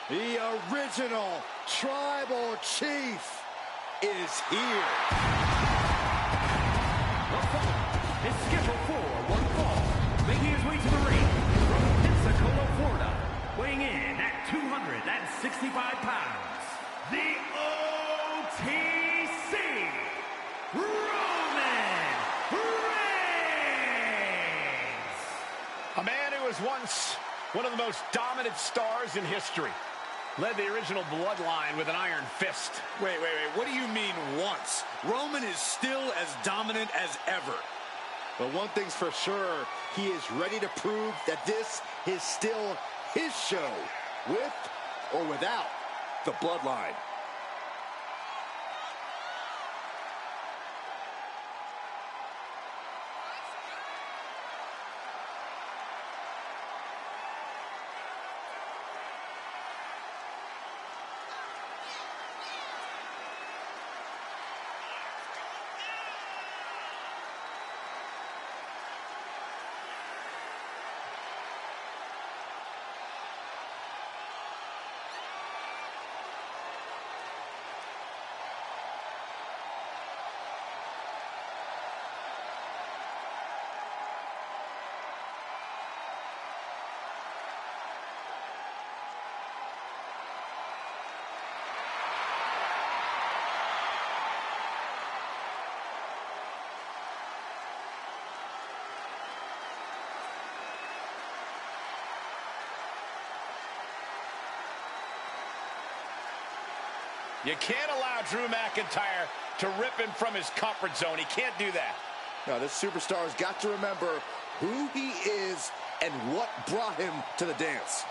The original Tribal Chief is here. The following is scheduled for one fall, making his way to the ring from Pensacola, Florida, weighing in at 265 pounds, the OTC, Roman Reigns. A man who was once one of the most dominant stars in history. Led the original bloodline with an iron fist. Wait. What do you mean once? Roman is still as dominant as ever. But one thing's for sure, he is ready to prove that this is still his show, with or without the bloodline. You can't allow Drew McIntyre to rip him from his comfort zone. He can't do that. Now, this superstar's got to remember who he is and what brought him to the dance.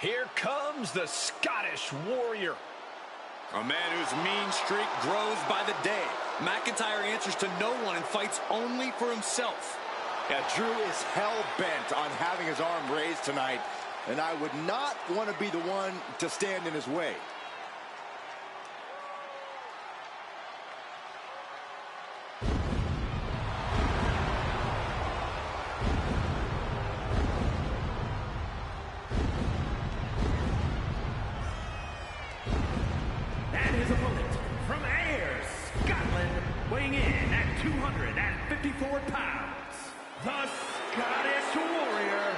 Here comes the Scottish Warrior. A man whose mean streak grows by the day. McIntyre answers to no one and fights only for himself. Yeah, Drew is hell-bent on having his arm raised tonight, and I would not want to be the one to stand in his way. Weighing in at 254 pounds, the Scottish Warrior,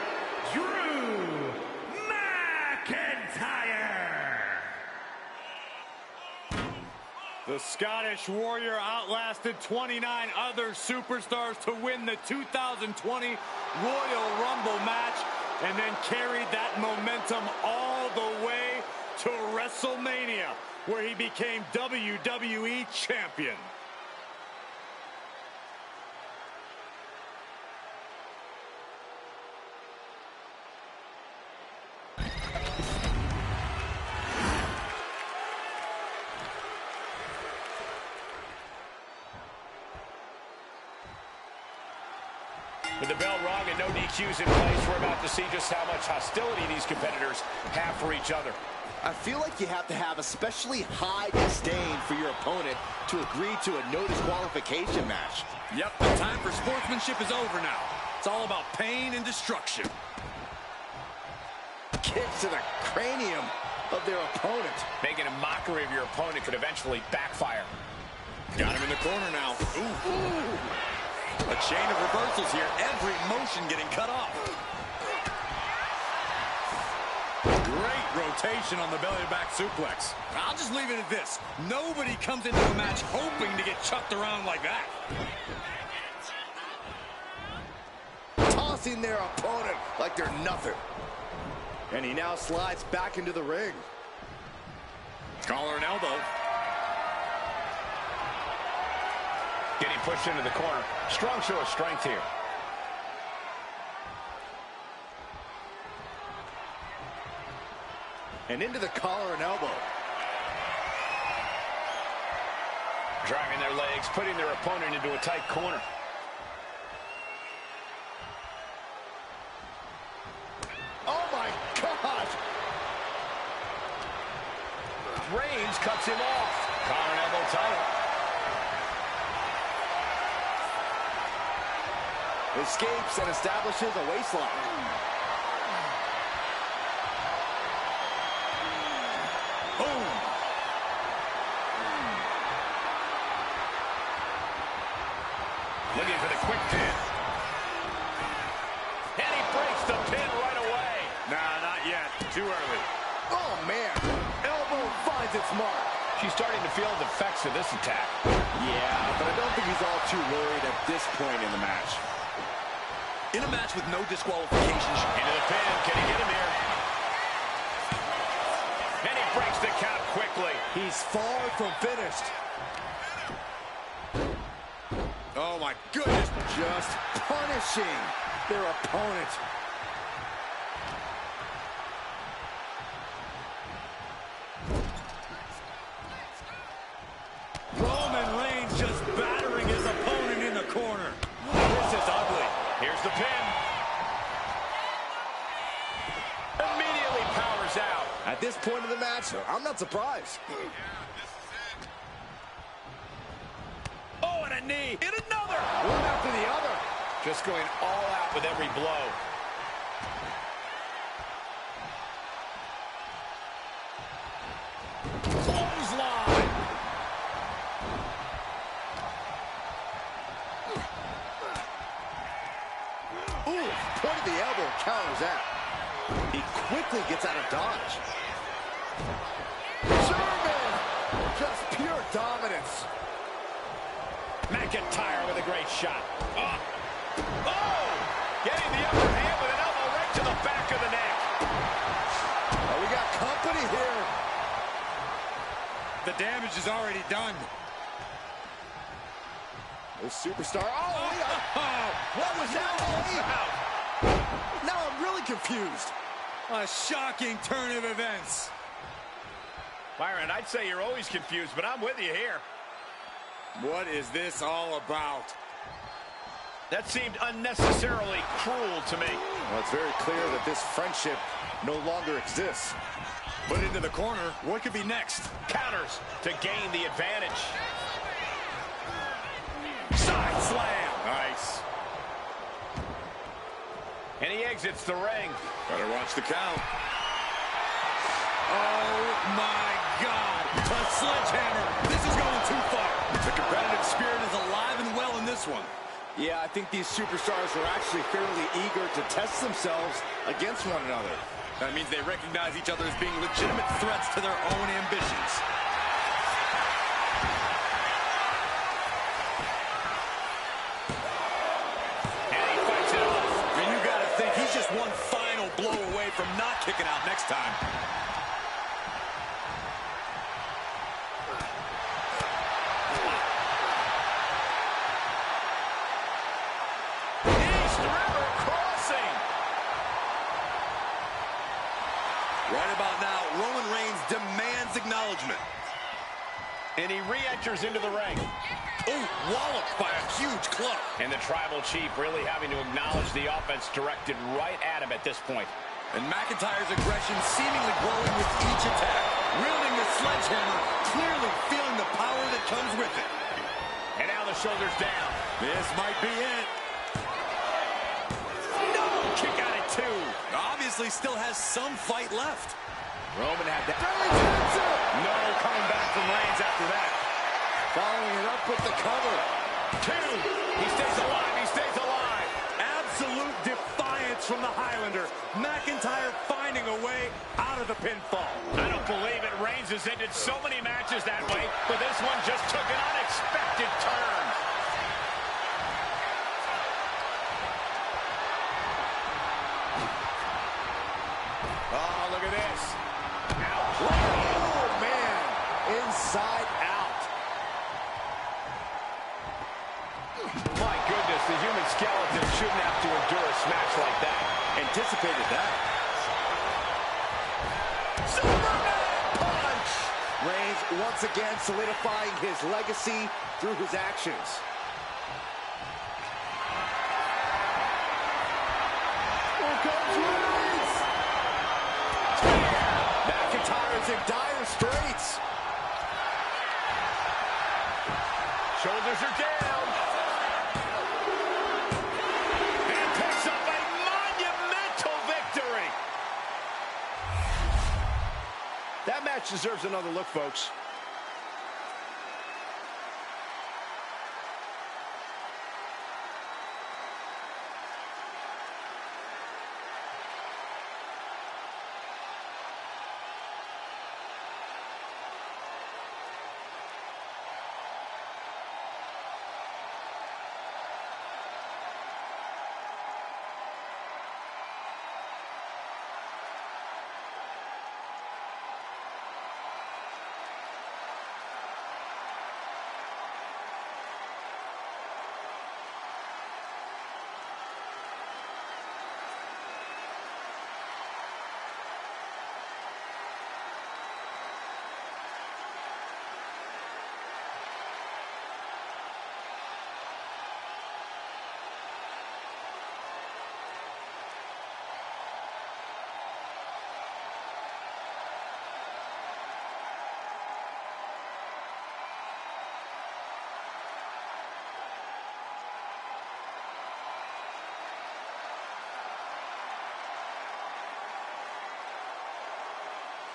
Drew McIntyre. The Scottish Warrior outlasted 29 other superstars to win the 2020 Royal Rumble match and then carried that momentum all the way to WrestleMania, where he became WWE Champion. With the bell rung and no DQs in place, we're about to see just how much hostility these competitors have for each other. I feel like you have to have especially high disdain for your opponent to agree to a no disqualification match. Yep, the time for sportsmanship is over now. It's all about pain and destruction. Kicks to the cranium of their opponent. Making a mockery of your opponent could eventually backfire. Got him in the corner now. Ooh. A chain of reversals here. Every motion getting cut off. Great rotation on the belly back suplex. I'll just leave it at this. Nobody comes into a match hoping to get chucked around like that. Tossing their opponent like they're nothing. And he now slides back into the ring. Collar and elbow. Getting pushed into the corner. Strong show of strength here. And into the collar and elbow. Driving their legs, putting their opponent into a tight corner. Oh my God! Reigns cuts him off. Collar and elbow title. Escapes and establishes a waistline. Boom! Looking for the quick pin. And he breaks the pin right away. Nah, not yet. Too early. Oh man! Elbow finds its mark. She's starting to feel the effects of this attack. Yeah, but I don't think he's all too worried at this point in the match. In a match with no disqualifications. Into the pin. Can he get him here? And he breaks the count quickly. He's far from finished. Oh my goodness. Just punishing their opponent. Roman Reigns just battering his opponent in the corner. This is ugly. Here's the pin. Immediately powers out. At this point in the match, I'm not surprised. Oh, and a knee. And another. One after the other. Just going all out with every blow. Clothesline. Ooh, point of the elbow counters out. He quickly gets out of dodge. German! Just pure dominance. McIntyre with a great shot. Oh! Getting the upper hand with an elbow right to the back of the neck. Oh, we got company here. The damage is already done. This superstar. What was that? Now I'm really confused. A shocking turn of events. Byron, I'd say you're always confused, but I'm with you here. What is this all about? That seemed unnecessarily cruel to me. Well, it's very clear that this friendship no longer exists. Put into the corner. What could be next? Counters to gain the advantage. Side slam. Nice. And he exits the ring. Better watch the count. Oh my God. A sledgehammer. This is going too far. The competitive spirit is alive and well in this one. Yeah, I think these superstars are actually fairly eager to test themselves against one another. That means they recognize each other as being legitimate threats to their own ambitions. And he fights it off. And you got to think he's just one final blow away from not kicking out next time. East River crossing. Right about now, Roman Reigns demands acknowledgement. And he re-enters into the ring. Oh, walloped by a huge club. And the Tribal Chief really having to acknowledge the offense directed right at him at this point. And McIntyre's aggression seemingly growing with each attack. Wielding the sledgehammer, clearly feeling the power that comes with it. And now the shoulders down. This might be it. No! Kick out at two. Obviously still has some fight left. Roman had that. No coming back from Reigns after that. Following it up with the cover. Two. He stays alive. He stays alive. Absolute defiance from the Highlander. McIntyre finding a way out of the pinfall. I don't believe it. Reigns has ended so many matches that way, but this one just took an unexpected turn. Oh, look at this. Ouch. Oh, man. Inside out. My goodness, the human skeleton shouldn't have to endure a smash like that. Anticipated that. Super once again solidifying his legacy through his actions. Here comes Reigns! McIntyre's in dire straits. Shoulders are down. And picks up a monumental victory. That match deserves another look, folks.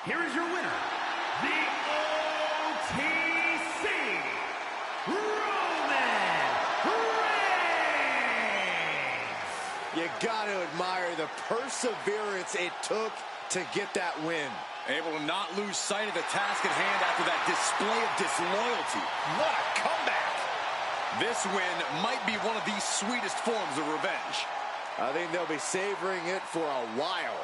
Here is your winner, the OTC, Roman Reigns! You gotta admire the perseverance it took to get that win. Able to not lose sight of the task at hand after that display of disloyalty. What a comeback! This win might be one of the sweetest forms of revenge. I think they'll be savoring it for a while.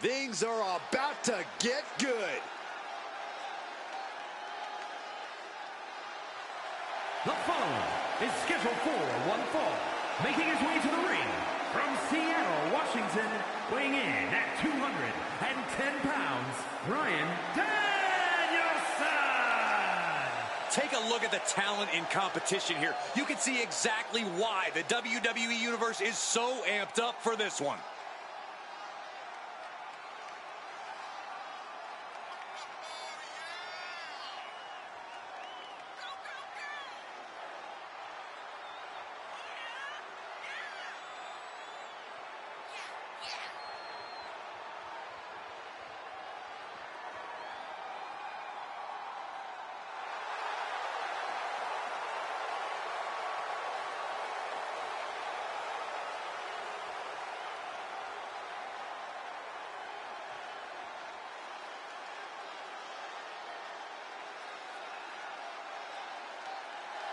Things are about to get good. The following is scheduled for one fall, making his way to the ring from Seattle, Washington, weighing in at 210 pounds, Bryan Danielson! Take a look at the talent in competition here. You can see exactly why the WWE Universe is so amped up for this one.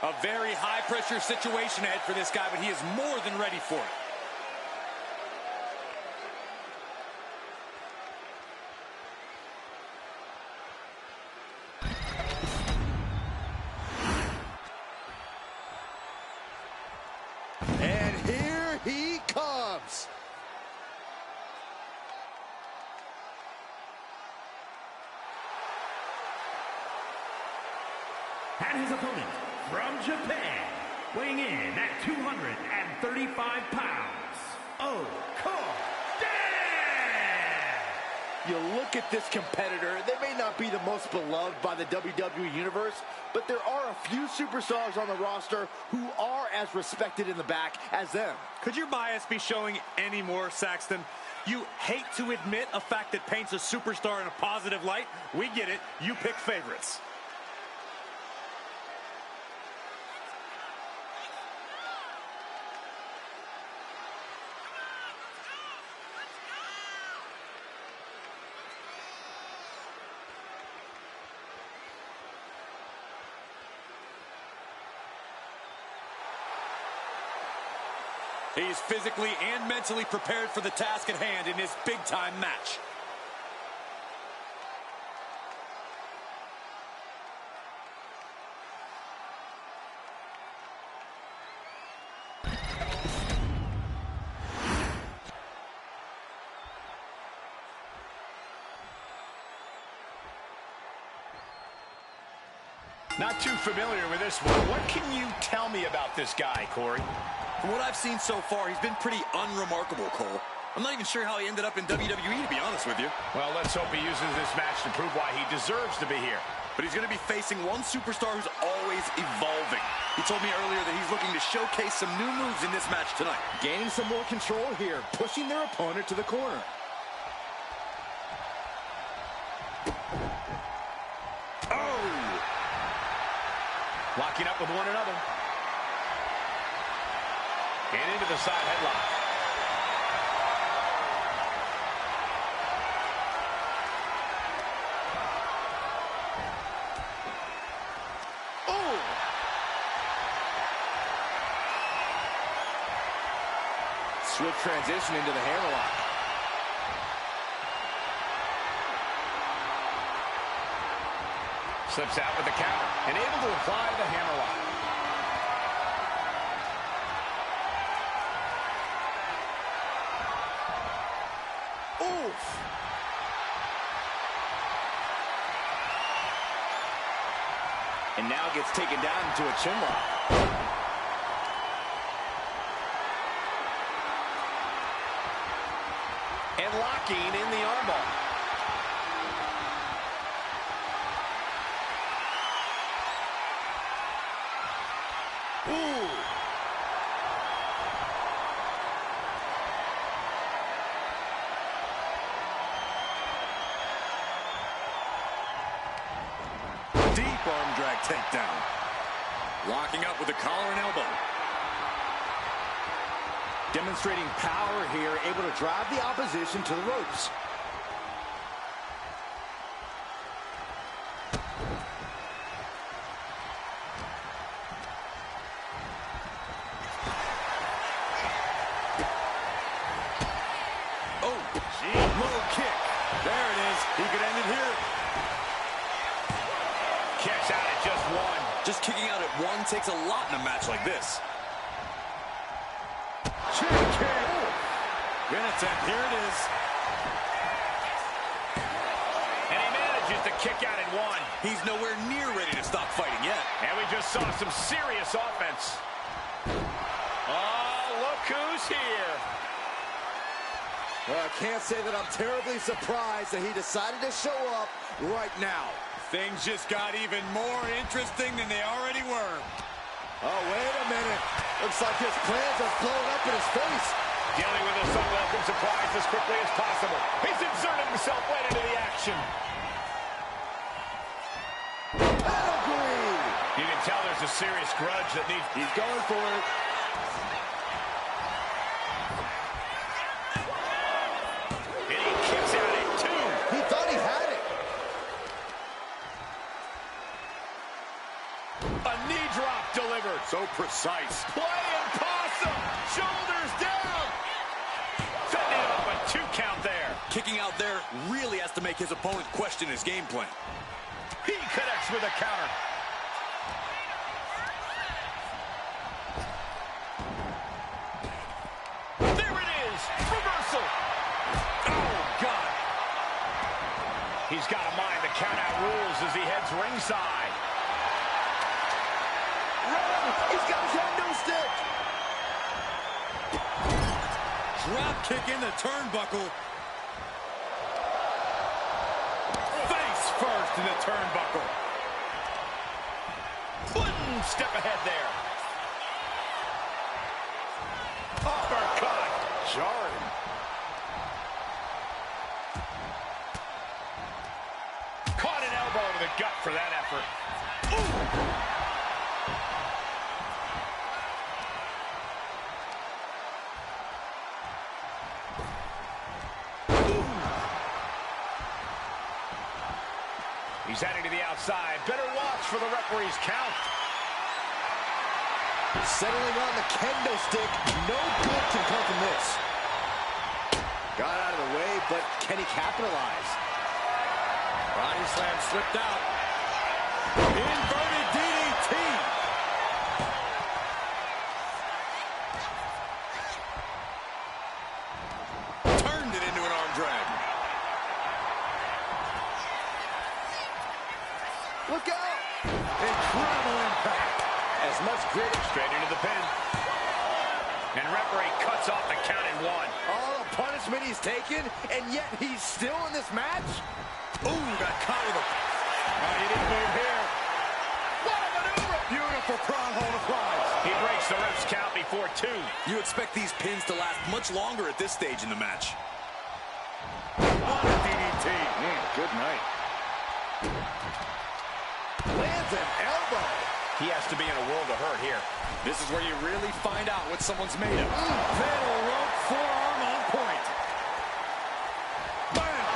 A very high-pressure situation ahead for this guy, but he is more than ready for it. And here he comes. And his opponent from Japan, weighing in at 235 pounds, You look at this competitor, they may not be the most beloved by the WWE Universe, but there are a few superstars on the roster who are as respected in the back as them. Could your bias be showing any more, Saxton? You hate to admit a fact that paints a superstar in a positive light. We get it. You pick favorites. He's physically and mentally prepared for the task at hand in this big-time match. Not too familiar with this one. What can you tell me about this guy, Corey? From what I've seen so far, he's been pretty unremarkable, Cole. I'm not even sure how he ended up in WWE, to be honest with you. Well, let's hope he uses this match to prove why he deserves to be here. But he's going to be facing one superstar who's always evolving. He told me earlier that he's looking to showcase some new moves in this match tonight. Gaining some more control here, pushing their opponent to the corner. Oh! Locking up with one another. And into the side headlock. Oh! Swift transition into the hammerlock. Slips out with the counter and able to apply the hammerlock. Oof! And now gets taken down into a chin lock. And locking in the armbar. Ooh! Deep arm drag takedown. Locking up with a collar and elbow. Demonstrating power here, able to drive the opposition to the ropes. Oh, gee, low kick. There it is. He could end it here. Kicks out at just one. Just kicking out at one takes a lot in a match like this. Chin kick. Good attempt. Here it is. And he manages to kick out at one. He's nowhere near ready to stop fighting yet. And we just saw some serious offense. Oh, look who's here. Well, I can't say that I'm terribly surprised that he decided to show up right now. Things just got even more interesting than they already were. Oh, wait a minute. Looks like his plans are blowing up in his face. Dealing with this unwelcome surprise as quickly as possible. He's inserted himself right into the action. Pedigree. You can tell there's a serious grudge that needs... He's going for it. And he kicks out at two. He thought he had it. A knee drop delivered. So precise. Playing possum. Shoulders down. Fending off a 2 count there. Kicking out there really has to make his opponent question his game plan. He connects with a counter. There it is. Reversal. Oh, God. He's got to mind the count-out rules as he heads ringside. He's got his kendo stick. Drop kick in the turnbuckle. Face first in the turnbuckle. One step ahead there. Uppercut. Jarring. Caught an elbow to the gut for that effort. Ooh. He's heading to the outside. Better watch for the referee's count. Settling on the kendo stick. No good can come from this. Got out of the way, but can he capitalize? Body slam slipped out. Inverted DDT. Turned it into an arm drag. Look out! Incredible impact. As much grit. Straight into the pin. And referee cuts off the count in one. All the punishment he's taken, and yet he's still in this match? Ooh, got caught with a... Oh, he didn't move here. What a maneuver! Beautiful prong hold applies. He breaks the ref's count before two. You expect these pins to last much longer at this stage in the match. What a DDT. Good night. Lands an elbow. He has to be in a world of hurt here. This is where you really find out what someone's made of. Fatal rope forearm on point. Bam!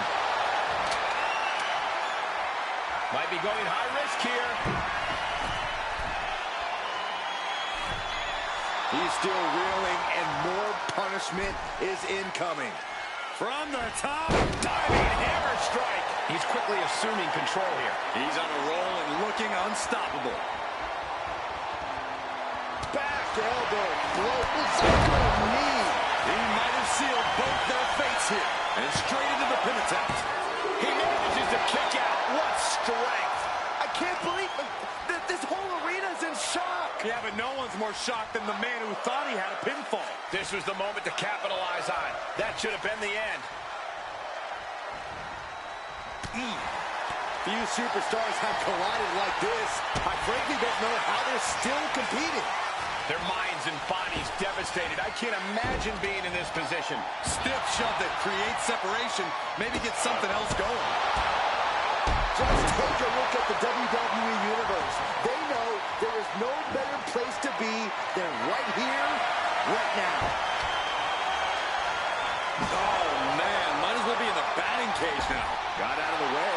Might be going high risk here. He's still reeling, and more punishment is incoming. From the top, diving hammer strike. He's quickly assuming control here. He's on a roll and looking unstoppable. Back elbow, blow, knee. He might have sealed both their fates here. And straight into the pin attempt. He manages to kick out. What strength. I can't believe that this whole arena's in shock. Yeah, but no one's more shocked than the man who thought he had a pinfall. This was the moment to capitalize on. That should have been the end. Few superstars have collided like this. I frankly don't know how they're still competing. Their minds and bodies devastated. I can't imagine being in this position. Stiff shove that creates separation. Maybe get something else going. Just take a look at the WWE Universe. They know there is no better place to be than right here, right now. Oh, man. Might as well be in the batting cage now. Got out of the way.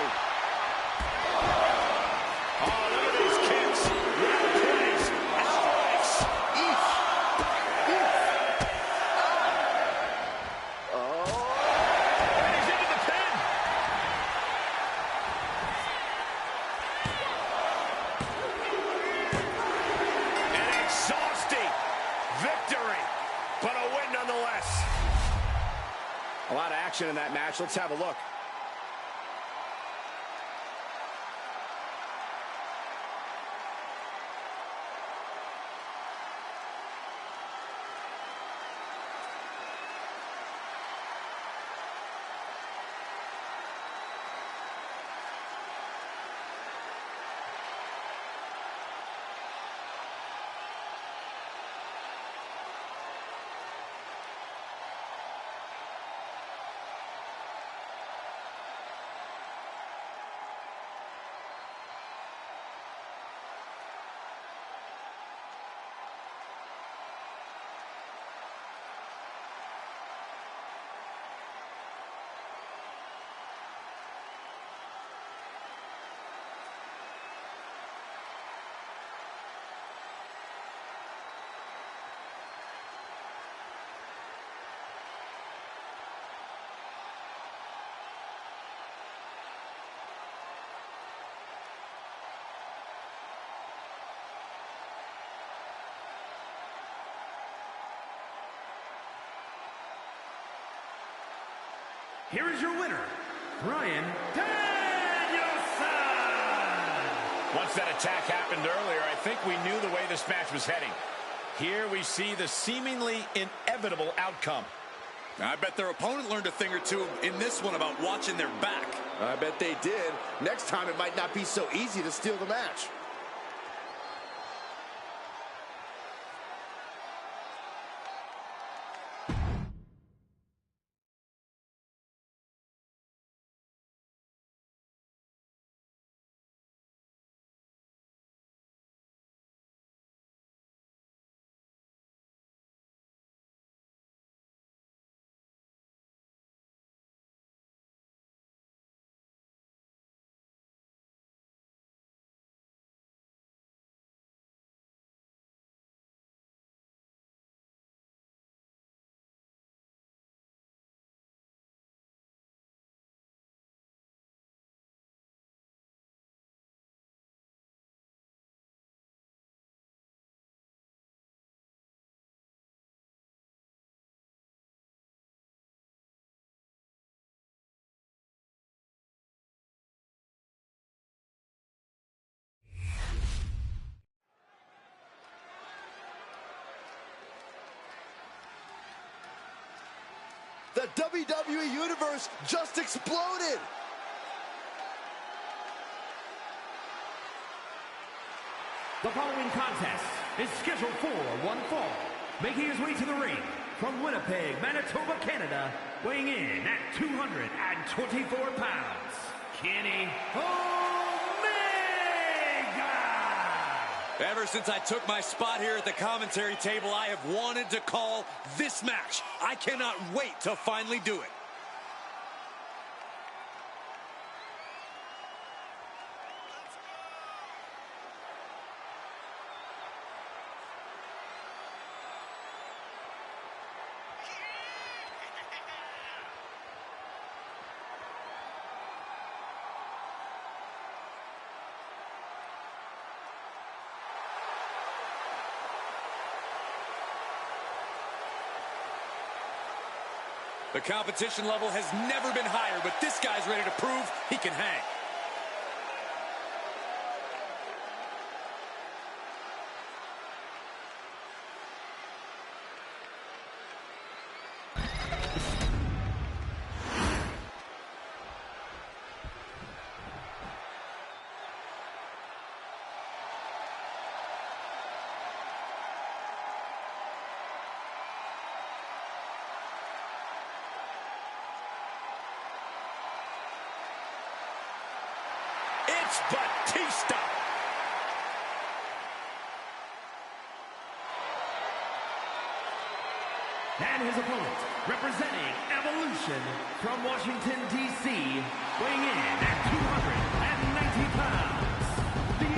Oh, look at these kicks. Round plays. Strikes. Eesh. Oh. And he's into the pin. An exhausting victory, but a win nonetheless. A lot of action in that match. Let's have a look. Here is your winner, Bryan Danielson. Once that attack happened earlier, I think we knew the way this match was heading. Here we see the seemingly inevitable outcome. I bet their opponent learned a thing or two in this one about watching their back. I bet they did. Next time it might not be so easy to steal the match. The WWE Universe just exploded! The following contest is scheduled for one fall. Making his way to the ring from Winnipeg, Manitoba, Canada, weighing in at 224 pounds, Kenny Omega! Ever since I took my spot here at the commentary table, I have wanted to call this match. I cannot wait to finally do it. The competition level has never been higher, but this guy's ready to prove he can hang. It's Batista. And his opponent, representing Evolution from Washington, D.C., weighing in at 290 pounds, the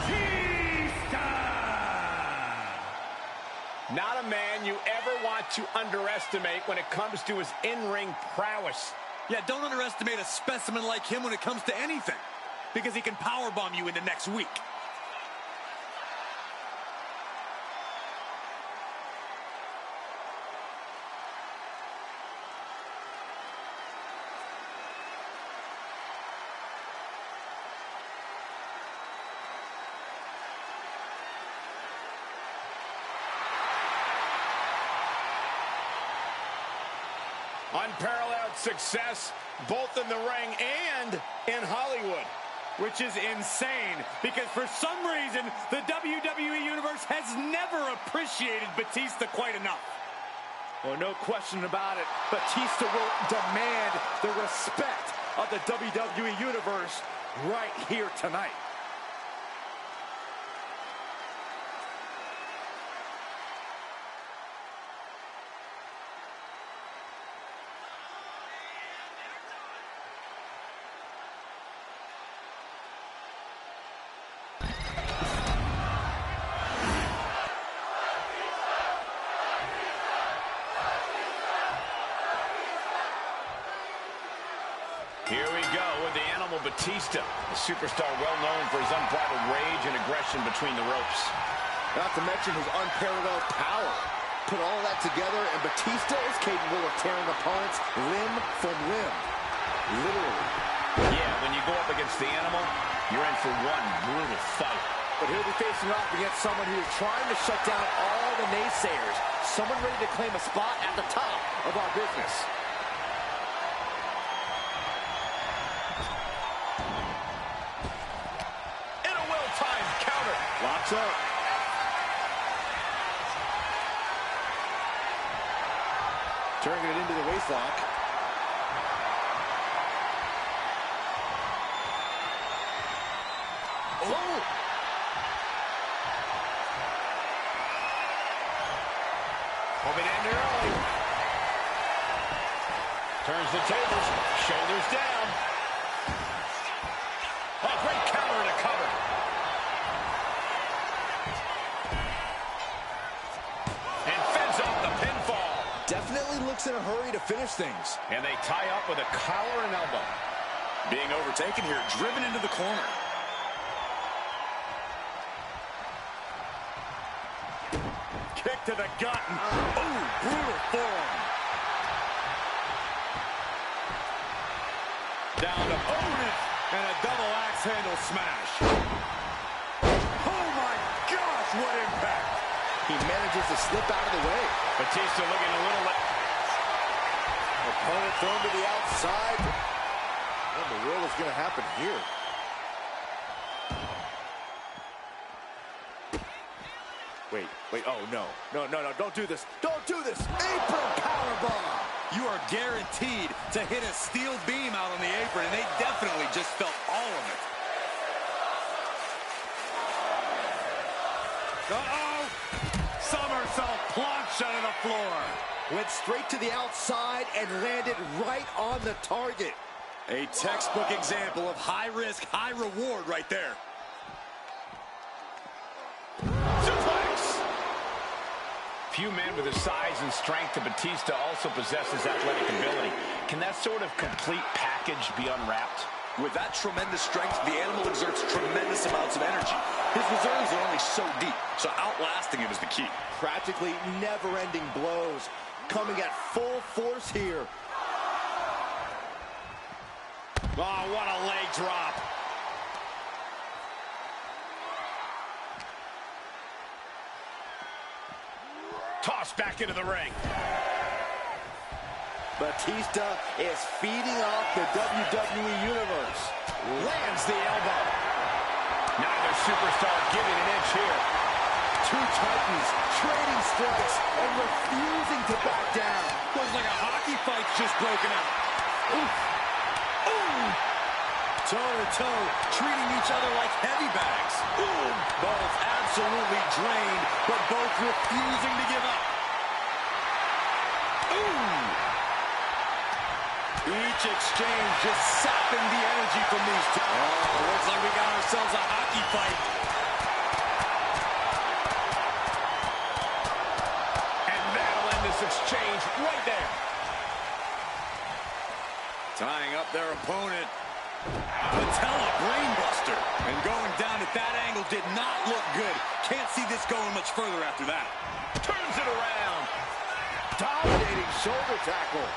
Batista! Not a man you ever want to underestimate when it comes to his in-ring prowess. Yeah, don't underestimate a specimen like him when it comes to anything, because he can powerbomb you in the next week. Unparalleled success, both in the ring and in Hollywood. Which is insane, because for some reason, the WWE Universe has never appreciated Batista quite enough. Well, no question about it. Batista will demand the respect of the WWE Universe right here tonight. Here we go with the Animal Batista, a superstar well known for his unbridled rage and aggression between the ropes. Not to mention his unparalleled power. Put all that together, and Batista is capable of tearing opponents limb from limb. Literally. Yeah, when you go up against the animal, you're in for one brutal fight. But he'll be facing off against someone who is trying to shut down all the naysayers. Someone ready to claim a spot at the top of our business. In a well-timed counter. Locks up. Turning it into the waistlock. Oh! Hoping to end early. Turns the tables, shoulders down. Oh, great counter and a cover. And fends off the pinfall. Definitely looks in a hurry to finish things. And they tie up with a collar and elbow. Being overtaken here, driven into the corner. Kick to the gut. Oh, brutal forearm. Down to opponent. And a double axe handle smash. Oh, my gosh, what impact. He manages to slip out of the way. Batista looking a little... Opponent thrown to the outside. What in the world is going to happen here? Wait, oh, no, don't do this. Don't do this. Apron powerbomb. You are guaranteed to hit a steel beam out on the apron, and they definitely just felt all of it. Uh-oh! Somersault plunge onto the floor. Went straight to the outside and landed right on the target. A textbook example of high risk, high reward right there. Few men with the size and strength of Batista also possesses athletic ability. Can that sort of complete package be unwrapped? With that tremendous strength, the animal exerts tremendous amounts of energy. His reserves are only so deep, so outlasting him is the key. Practically never-ending blows coming at full force here. Oh, what a leg drop. Tossed back into the ring. Batista is feeding off the WWE Universe. Lands the elbow. Neither superstar giving an inch here. Two titans trading strikes and refusing to back down. Looks like a hockey fight's just broken out. Oof. Ooh. Toe-to-toe, treating each other like heavy bags. Ooh. Both absolutely drained, but both refusing to give up. Ooh. Each exchange just sapping the energy from these two. Oh, looks like we got ourselves a hockey fight. And that'll end this exchange right there. Tying up their opponent. Patella brainbuster. And going down at that angle did not look good. Can't see this going much further after that. Turns it around. Dominating shoulder tackle.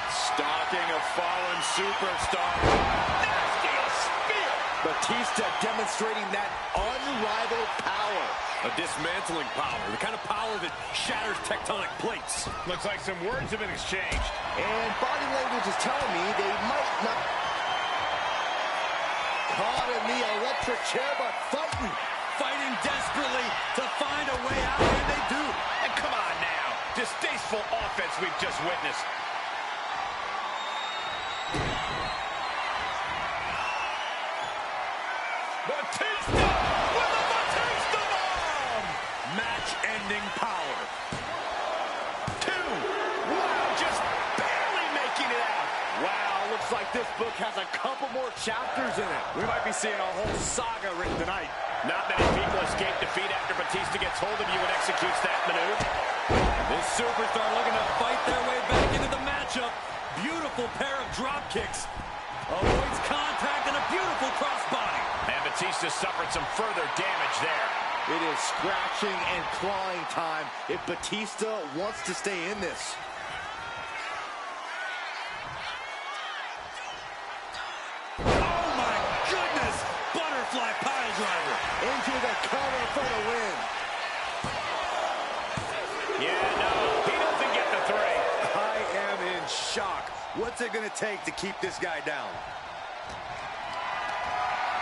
Stalking a fallen superstar. Nasty spear. Batista demonstrating that unrivaled power. A dismantling power. The kind of power that shatters tectonic plates. Looks like some words have been exchanged. And body language is telling me they might not... Caught in the electric chair, but fighting. Fighting desperately to find a way out, and they do. And come on now. Distasteful offense we've just witnessed. Batista with a Batista bomb! Match-ending power. Two. Wow, just barely making it out. Wow, looks like this book has a couple more chapters in it. We might be seeing a whole saga written tonight. Not many people escape defeat after Batista gets hold of you and executes that maneuver. This superstar looking to fight their way back into the matchup. Beautiful pair of drop kicks. Avoids contact and a beautiful crossbody. And Batista suffered some further damage there. It is scratching and clawing time if Batista wants to stay in this. for the win. Yeah, no, he doesn't get the 3. I am in shock. What's it going to take to keep this guy down?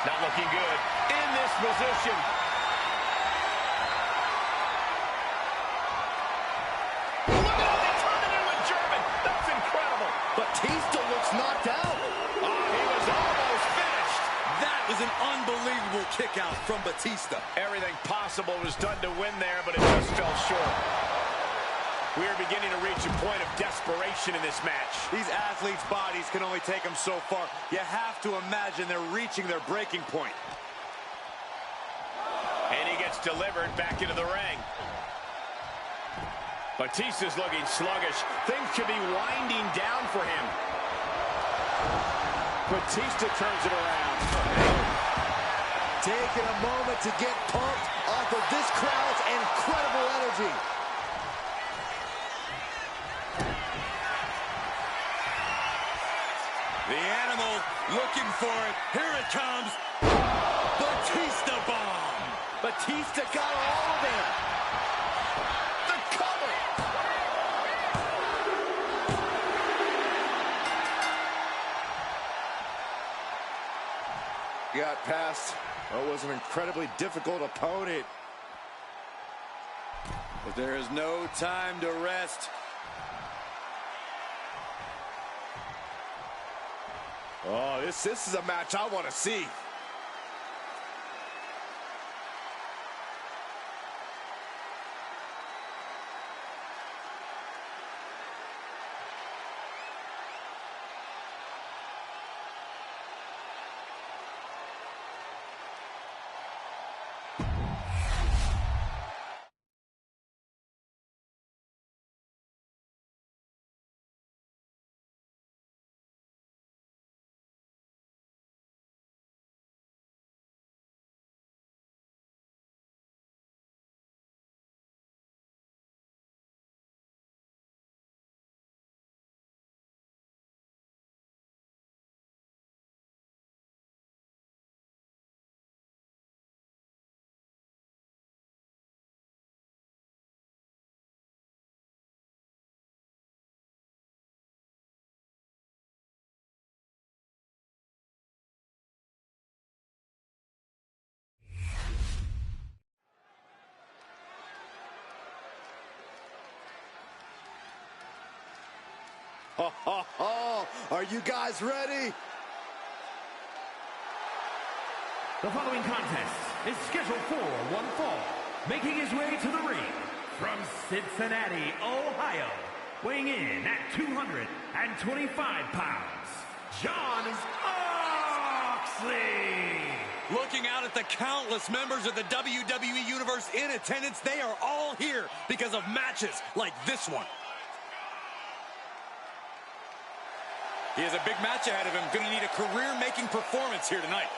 Not looking good in this position. Look at how they turned it into a German. That's incredible. Batista looks knocked out. Oh, he was almost finished. That was an unbelievable kick out from Batista. Everything possible was done to win there, but it just fell short. We are beginning to reach a point of desperation in this match. These athletes' bodies can only take them so far. You have to imagine they're reaching their breaking point. And he gets delivered back into the ring. Batista's looking sluggish. Things could be winding down for him. Batista turns it around. Taking a moment to get pumped off of this crowd's incredible energy. The animal looking for it. Here it comes. Batista bomb. Batista got all of it. The cover. Got past what was an incredibly difficult opponent. But there is no time to rest. Oh, this is a match I want to see. Are you guys ready? The following contest is scheduled for one fall. Making his way to the ring from Cincinnati, Ohio, weighing in at 225 pounds, John Moxley. Looking out at the countless members of the WWE Universe in attendance, they are all here because of matches like this one. He has a big match ahead of him. Going to need a career-making performance here tonight.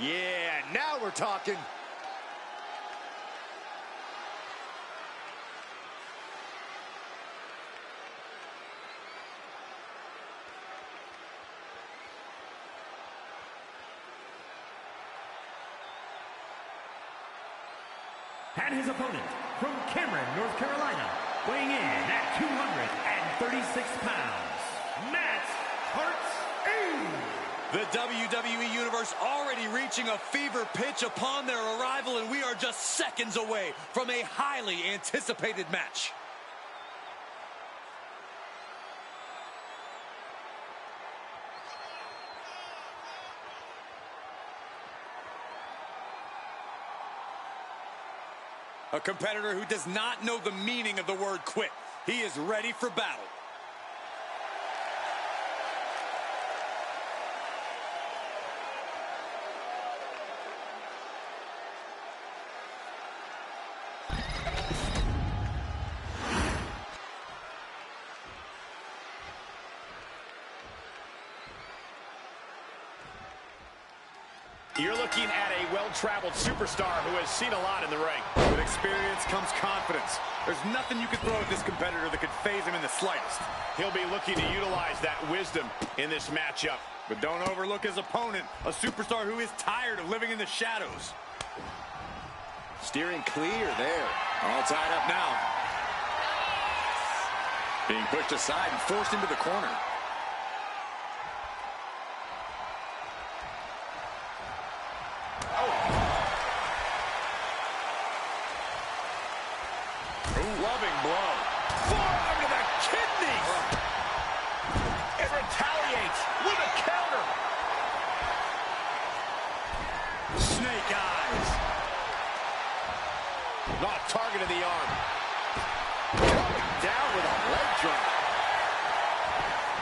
Yeah, now we're talking. And his opponent from Cameron, North Carolina, weighing in at 236 pounds, Matt Hart's. The WWE Universe already reaching a fever pitch upon their arrival, and we are just seconds away from a highly anticipated match. A competitor who does not know the meaning of the word quit. He is ready for battle. You're looking at a well-traveled superstar who has seen a lot in the ring. With experience comes confidence. There's nothing you can throw at this competitor that could phase him in the slightest. He'll be looking to utilize that wisdom in this matchup. But don't overlook his opponent, a superstar who is tired of living in the shadows. Steering clear there. All tied up now. Being pushed aside and forced into the corner. Loving blow. Forearm to the kidneys. It retaliates with a counter. Snake eyes. Not targeting the arm. Coming down with a leg drop.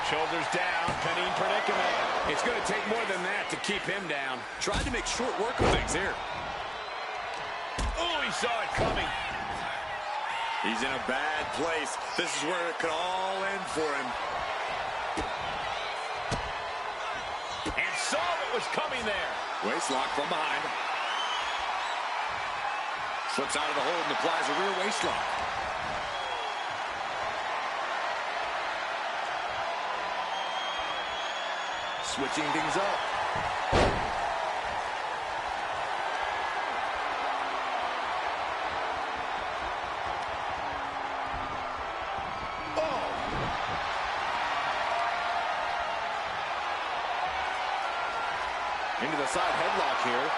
Shoulders down, pinning predicament. It's going to take more than that to keep him down. Tried to make short work of things here. Oh, he saw it coming. He's in a bad place. This is where it could all end for him. And saw what was coming there. Waist lock from behind. Slips out of the hold and applies a rear waist lock. Switching things up. Into the side headlock here.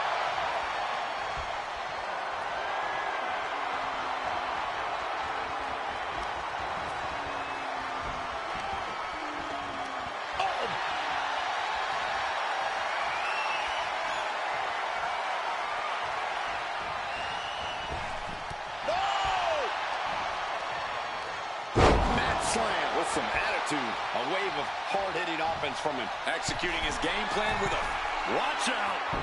Slam with some attitude. A wave of hard-hitting offense from him. Executing his game plan with a watch out. Oh,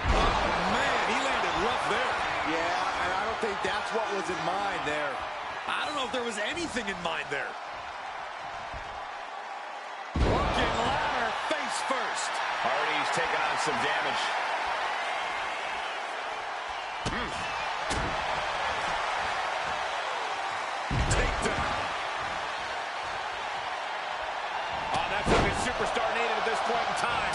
man, he landed rough there. Yeah, and I don't think that's what was in mind there. I don't know if there was anything in mind there. Broken ladder, face first. Already he's taken on some damage. Takedown. That's a good superstar needed at this point in time.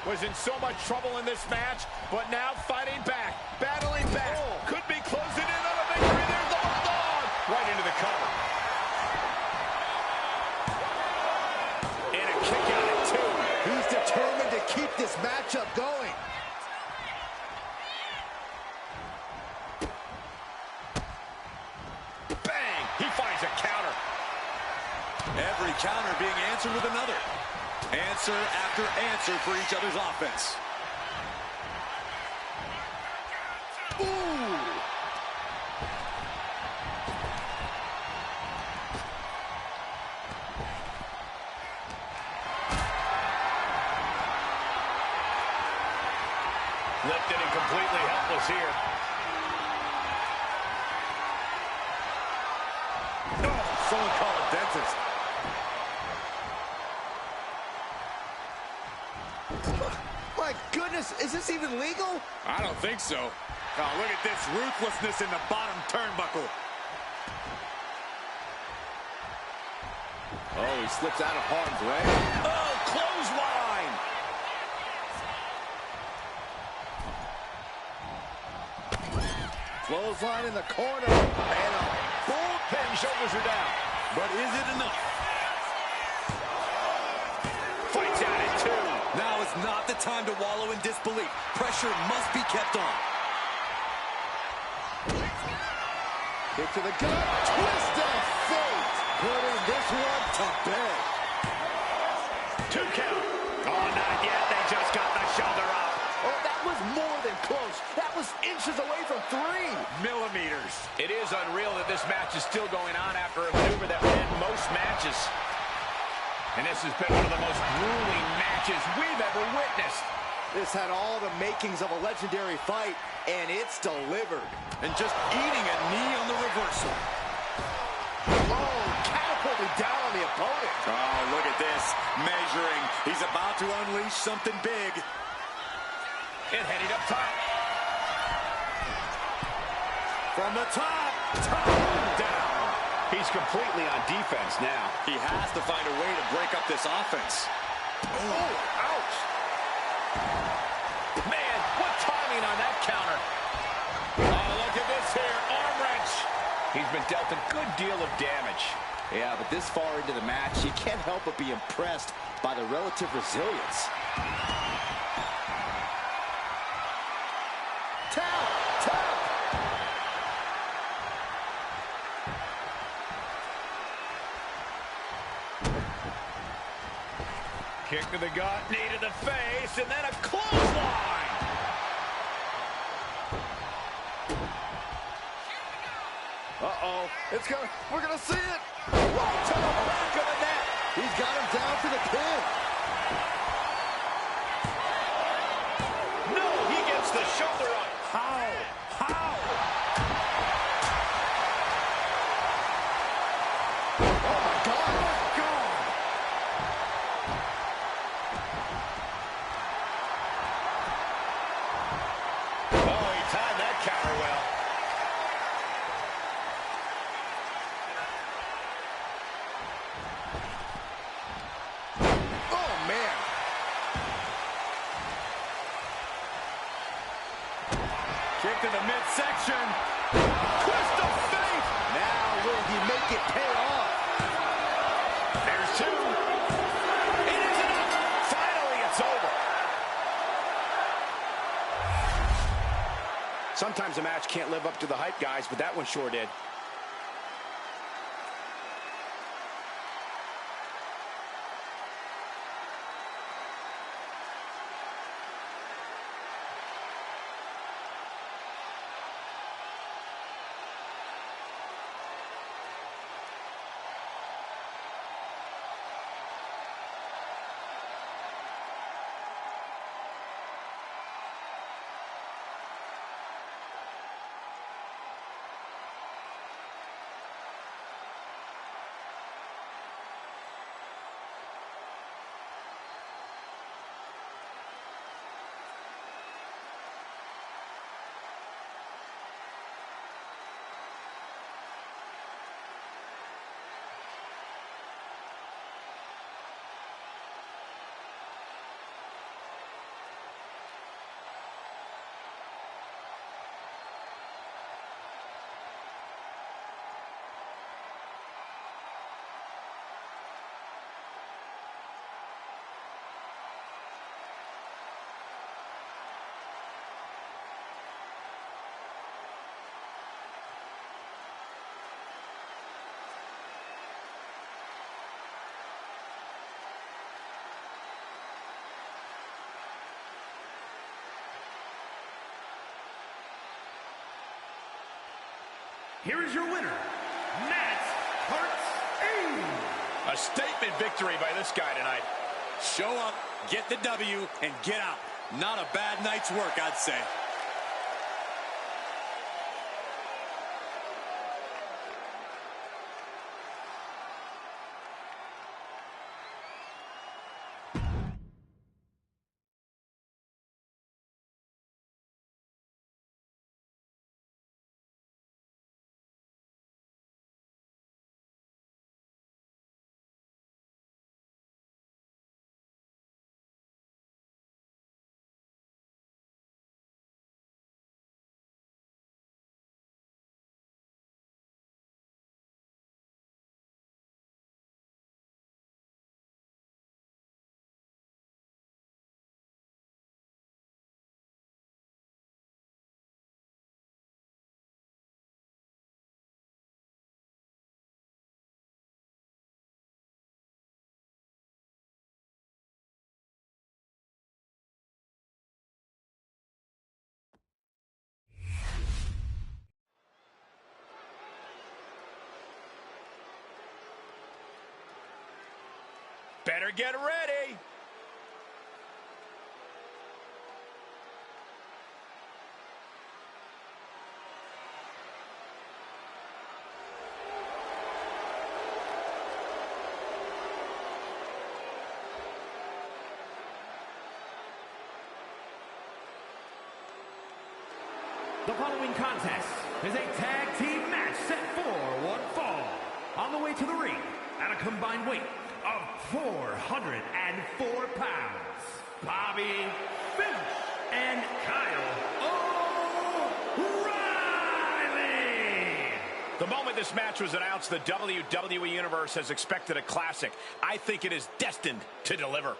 Was in so much trouble in this match, but now fighting back, battling back. Could be closing in on a victory. There's the bulldog. Right into the cover. And a kick out at two. He's determined to keep this matchup going. Bang! He finds a counter. Every counter being answered with another. Answer after answer for each other's offense. Ooh! Lifted and completely helpless here. Oh, someone call a dentist. My goodness, is this even legal? I don't think so. Oh, look at this ruthlessness in the bottom turnbuckle. Oh, he slips out of harm's way. Oh, clothesline! Clothesline in the corner. And a Bullpen shoulders her down. But is it enough? Fights out at two. Now is not the time to wallow in disbelief. Pressure must be kept on. kick to the gut. Twist of fate. Putting this one to bed. 2 count. Oh, not yet. They just got the shoulder up. Oh, that was more than close. That was inches away from 3 millimeters. It is unreal that this match is still going on after a maneuver that would end most matches. And this has been one of the most grueling matches we've ever witnessed. This had all the makings of a legendary fight, and it's delivered. And just eating a knee on the reversal. Oh, catapulted down on the opponent. Oh, look at this. Measuring. He's about to unleash something big. And heading up top. From the top down. He's completely on defense now. He has to find a way to break up this offense. Oh, ouch. Man, what timing on that counter. Oh, look at this here, arm wrench. He's been dealt a good deal of damage. Yeah, but this far into the match, you can't help but be impressed by the relative resilience. Tap! Kick to the gut, knee to the face, and then a clothesline. Uh-oh. We're gonna see it. Right to the back of the net. He's got him down for the pin. No, he gets the shoulder up. How? Oh, my God. Oh, he timed that counter well. Oh, man. Kick to the midsection. Twist of fate. Now will he make it pay off? There's two. It is enough. Finally, it's over. Sometimes a match can't live up to the hype, guys, but that one sure did. Here is your winner, Matt Hart's. A statement victory by this guy tonight. Show up, get the W, and get out. Not a bad night's work, I'd say. Better get ready. The following contest is a tag team match set for one fall. On the way to the ring at a combined weight of 404 pounds, Bobby Fish and Kyle O'Reilly. The moment this match was announced, the WWE Universe has expected a classic. I think it is destined to deliver.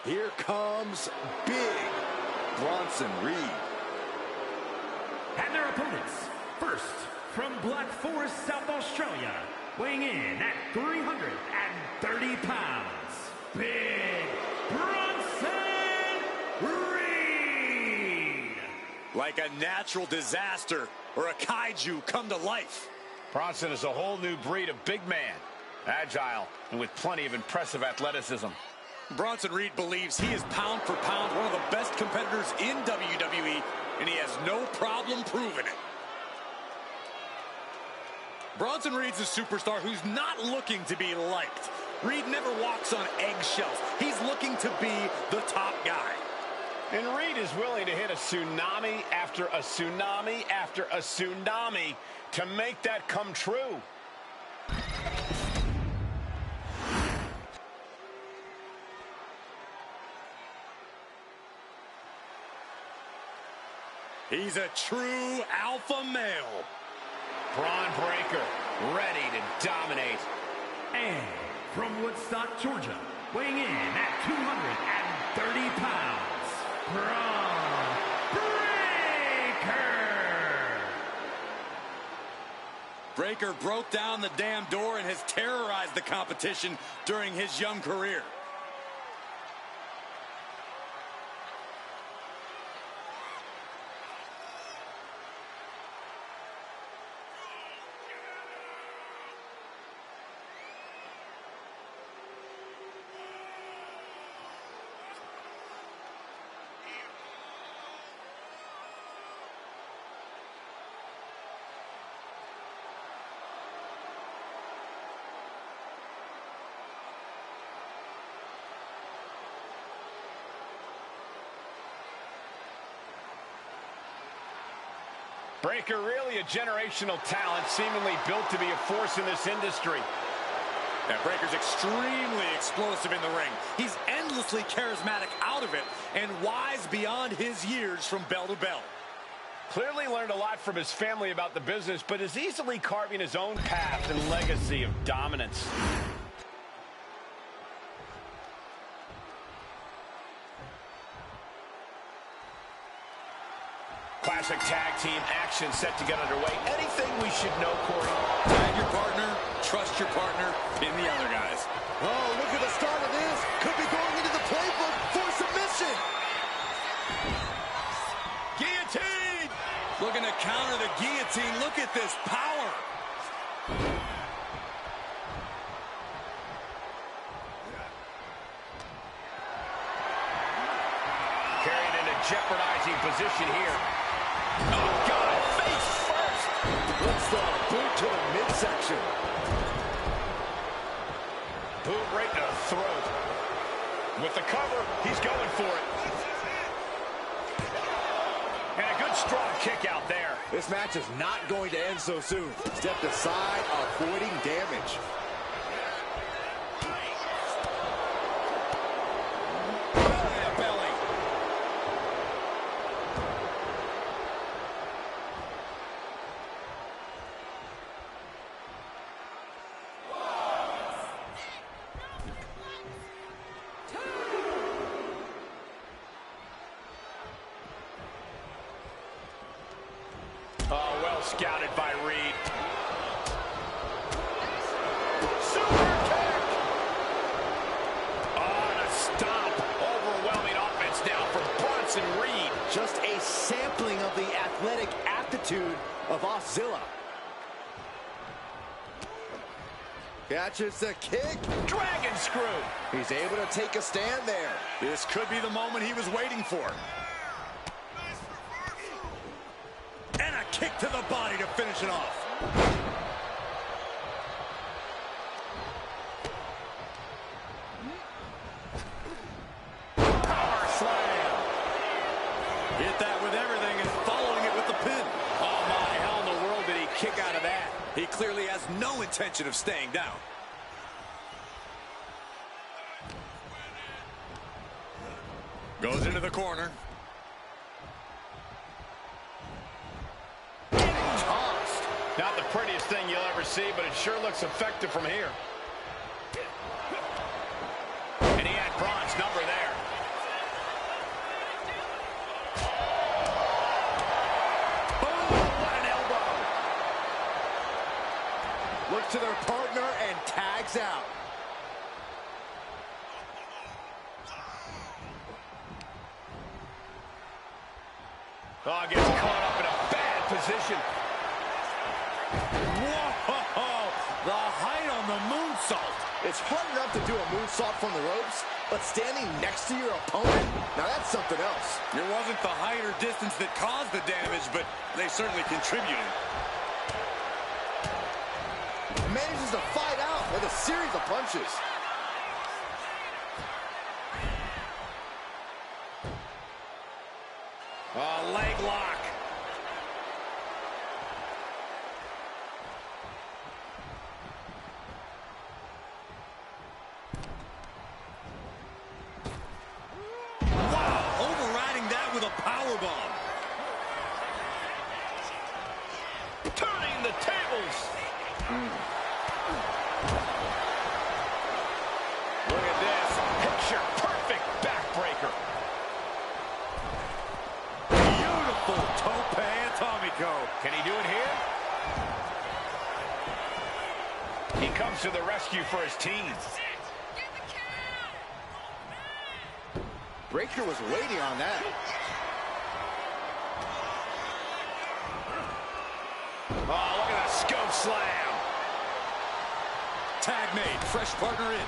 Here comes Big Bronson Reed. And their opponents, first, from Black Forest, South Australia, weighing in at 330 pounds, Big Bronson Reed. Like a natural disaster or a kaiju come to life. Bronson is a whole new breed of big man, agile and with plenty of impressive athleticism. Bronson Reed believes he is pound for pound one of the best competitors in WWE, and he has no problem proving it. Bronson Reed's a superstar who's not looking to be liked. Reed never walks on eggshells. He's looking to be the top guy. And Reed is willing to hit a tsunami after a tsunami after a tsunami to make that come true. He's a true alpha male. Braun Breaker, ready to dominate. And from Woodstock, Georgia, weighing in at 230 pounds, Braun Breaker. Breaker broke down the damn door and has terrorized the competition during his young career. Breaker really a generational talent, seemingly built to be a force in this industry. Yeah, Breaker's extremely explosive in the ring. He's endlessly charismatic out of it and wise beyond his years from bell to bell. Clearly learned a lot from his family about the business, but is easily carving his own path and legacy of dominance. Classic tag team action set to get underway. Anything we should know, Corey? Tag your partner, trust your partner, pin the other guys. Oh, look at the start of this. Could be going into the playbook for submission. Guillotine! Looking to counter the guillotine. Look at this power. Carried in a jeopardizing position here. Oh, God, face first. What's the boot to the midsection? Boot right to the throat. With the cover, he's going for it. And a good Good strong kick out there. This match is not going to end so soon. Stepped aside, avoiding damage. Oh, well scouted by Reed. Super kick! Oh, and a stomp. Overwhelming offense now from Bronson Reed. Just a sampling of the athletic aptitude of Ozilla. Catches the kick. Dragon screw. He's able to take a stand there. This could be the moment he was waiting for. And a kick to the body to finish it off. Power slam. Hit that with everything and following it with the pin. Oh, my, how in the world did he kick out of that? He clearly has no intention of staying down. Goes into the corner. Tossed. Not the prettiest thing you'll ever see, but it sure looks effective from here. And he had Braun's number there. Boom! What an elbow! Looks to their partner and tags out. Oh, gets caught up in a bad position. Whoa! The height on the moonsault. It's hard enough to do a moonsault from the ropes, but standing next to your opponent, now that's something else. It wasn't the height or distance that caused the damage, but they certainly contributed. Manages to fight out with a series of punches. Leg lock. Wow, overriding that with a powerbomb. Turning the tables. Look at this. Picture perfect backbreaker. Beautiful tope atomico. Can he do it here? He comes to the rescue for his team. Breaker was waiting on that. Oh, look at that scope slam. Tag made, fresh partner in.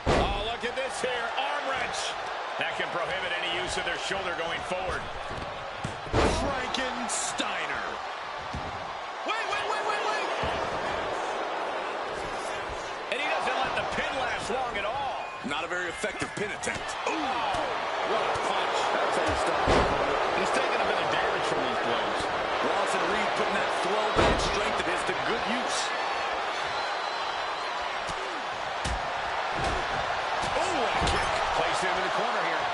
Oh, look at this here, arm wrench. That can prohibit any use of their shoulder going forward. Frankensteiner. Wait. And he doesn't let the pin last long at all. Not a very effective pin attempt. Ooh, what a punch. That's how you stop. He's taking a bit of damage from these blows. Bronson Reed putting that throwback strength of his to good use. Oh, what a kick. Place him in the corner here.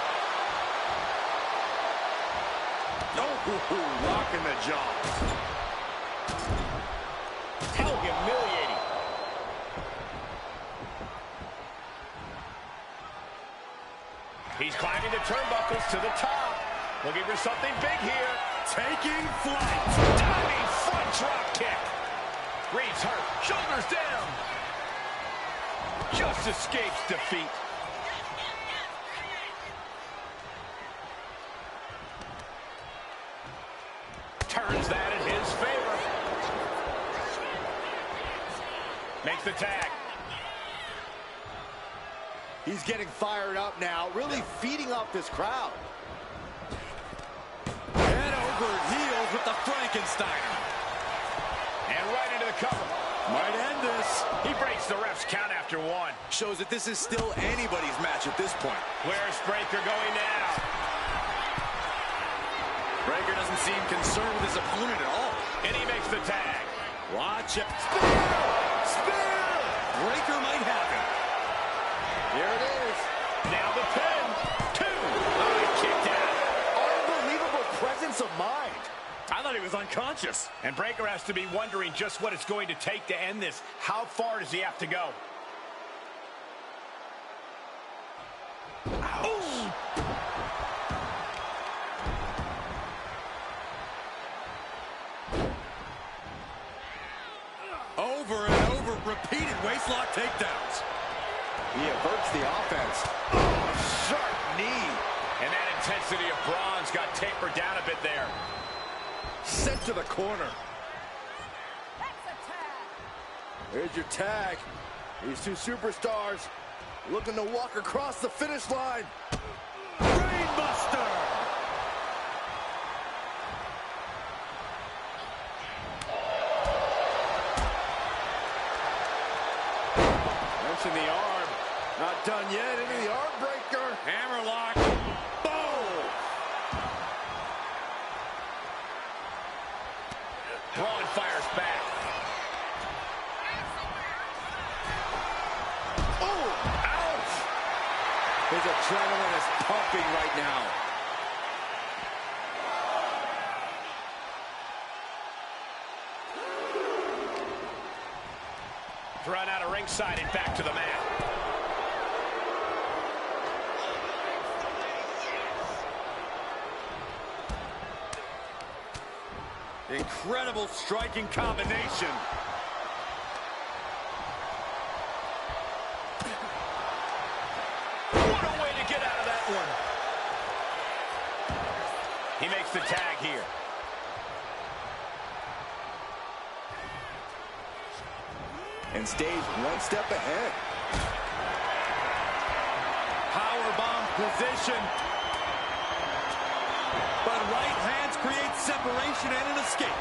Oh, rocking the jaws. How humiliating. He's climbing the turnbuckles to the top. Looking for something big here. Taking flight. Diving front drop kick. Reed's hurt. Shoulders down. Just escapes defeat. Turns that in his favor. Makes the tag. He's getting fired up now, really feeding off this crowd. Head over heels with the Frankensteiner. And right into the cover. Might end this. He breaks the ref's count after one. Shows that this is still anybody's match at this point. Where's Breaker going now? Breaker doesn't seem concerned with his opponent at all. And he makes the tag. Watch it. Spear! Spear! Breaker might have it. Here it is. Now the pin. 2. Oh, he kicked out. Unbelievable presence of mind. I thought he was unconscious. And Breaker has to be wondering just what it's going to take to end this. How far does he have to go? Ouch. Over and over, repeated waistlock takedowns. He averts the offense. Oh, sharp knee. And that intensity of bronze got tapered down a bit there. Sent to the corner. Here's your tag. These two superstars looking to walk across the finish line. Brainbuster! Wrenching the arm. Not done yet. Into the arm breaker. Hammerlock. Boom! Braun fires back. Oh! Ouch! His adrenaline is pumping right now. Run out of ringside and back to the mat. Incredible striking combination. What a way to get out of that one. He makes the tag here. And stays one step ahead. Powerbomb position. But right hands create separation and an escape.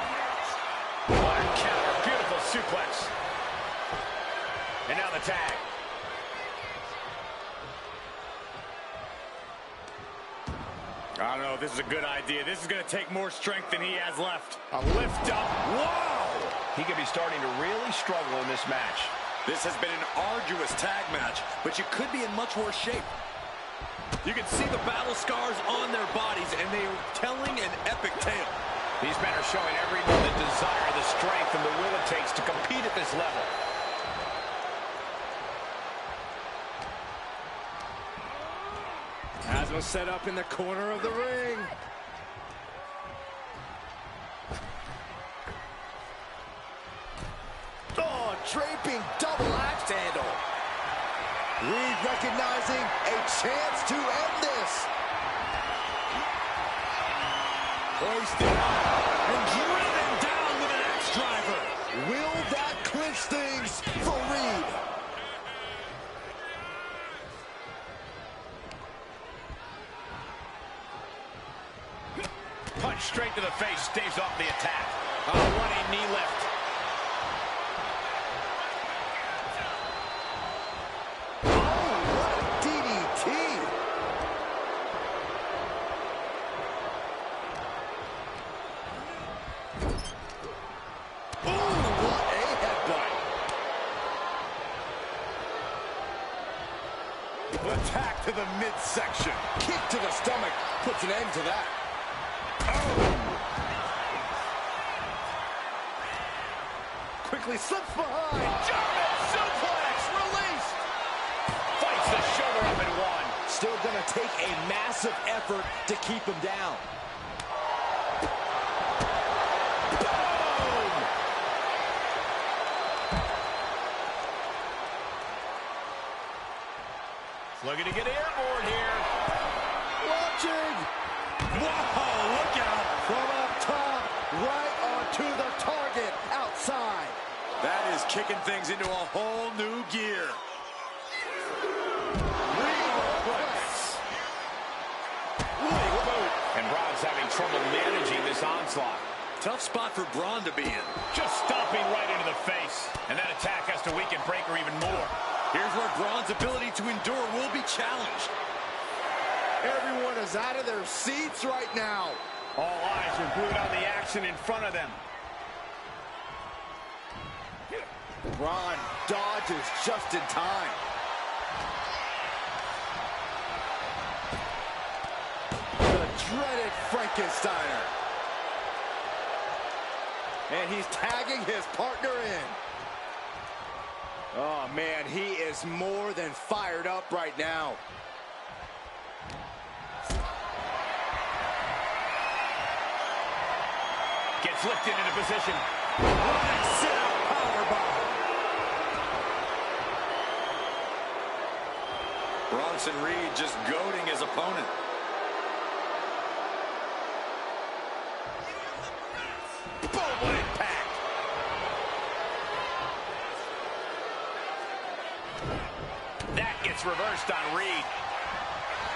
What a counter. Beautiful suplex. And now the tag. I don't know if this is a good idea. This is going to take more strength than he has left. A lift up. Wow! He could be starting to really struggle in this match. This has been an arduous tag match, but you could be in much worse shape. You can see the battle scars on their bodies, and they are telling an epic tale. These men are showing everyone the desire, the strength, and the will it takes to compete at this level. Asma set up in the corner of the ring. Oh, draping double axe handle. Reed recognizing a chance to end this. Hoisted up and driven down with an axe driver. Will that clinch things for Reed? Punch straight to the face, staves off the attack. A running knee lift. Attack to the midsection. Kick to the stomach puts an end to that. Oh. Quickly slips behind. German suplex released. Fights the shoulder up in one. Still gonna take a massive effort to keep him down. Looking to get airborne here. Watching. Whoa, look out. From up top, right onto the target outside. That is kicking things into a whole new gear. And Braun's having trouble managing this onslaught. Tough spot for Braun to be in. Just stomping right into the face. And that attack has to weaken Breakker even more. Here's where Braun's ability to endure will be challenged. Everyone is out of their seats right now. All eyes are glued on the action in front of them. Braun dodges just in time. The dreaded Frankensteiner. And he's tagging his partner in. Oh, man, he is more than fired up right now. Gets lifted into position. Running sit-out powerbomb. Bronson Reed just goading his opponent. Boom, what impact. That gets reversed on Reed.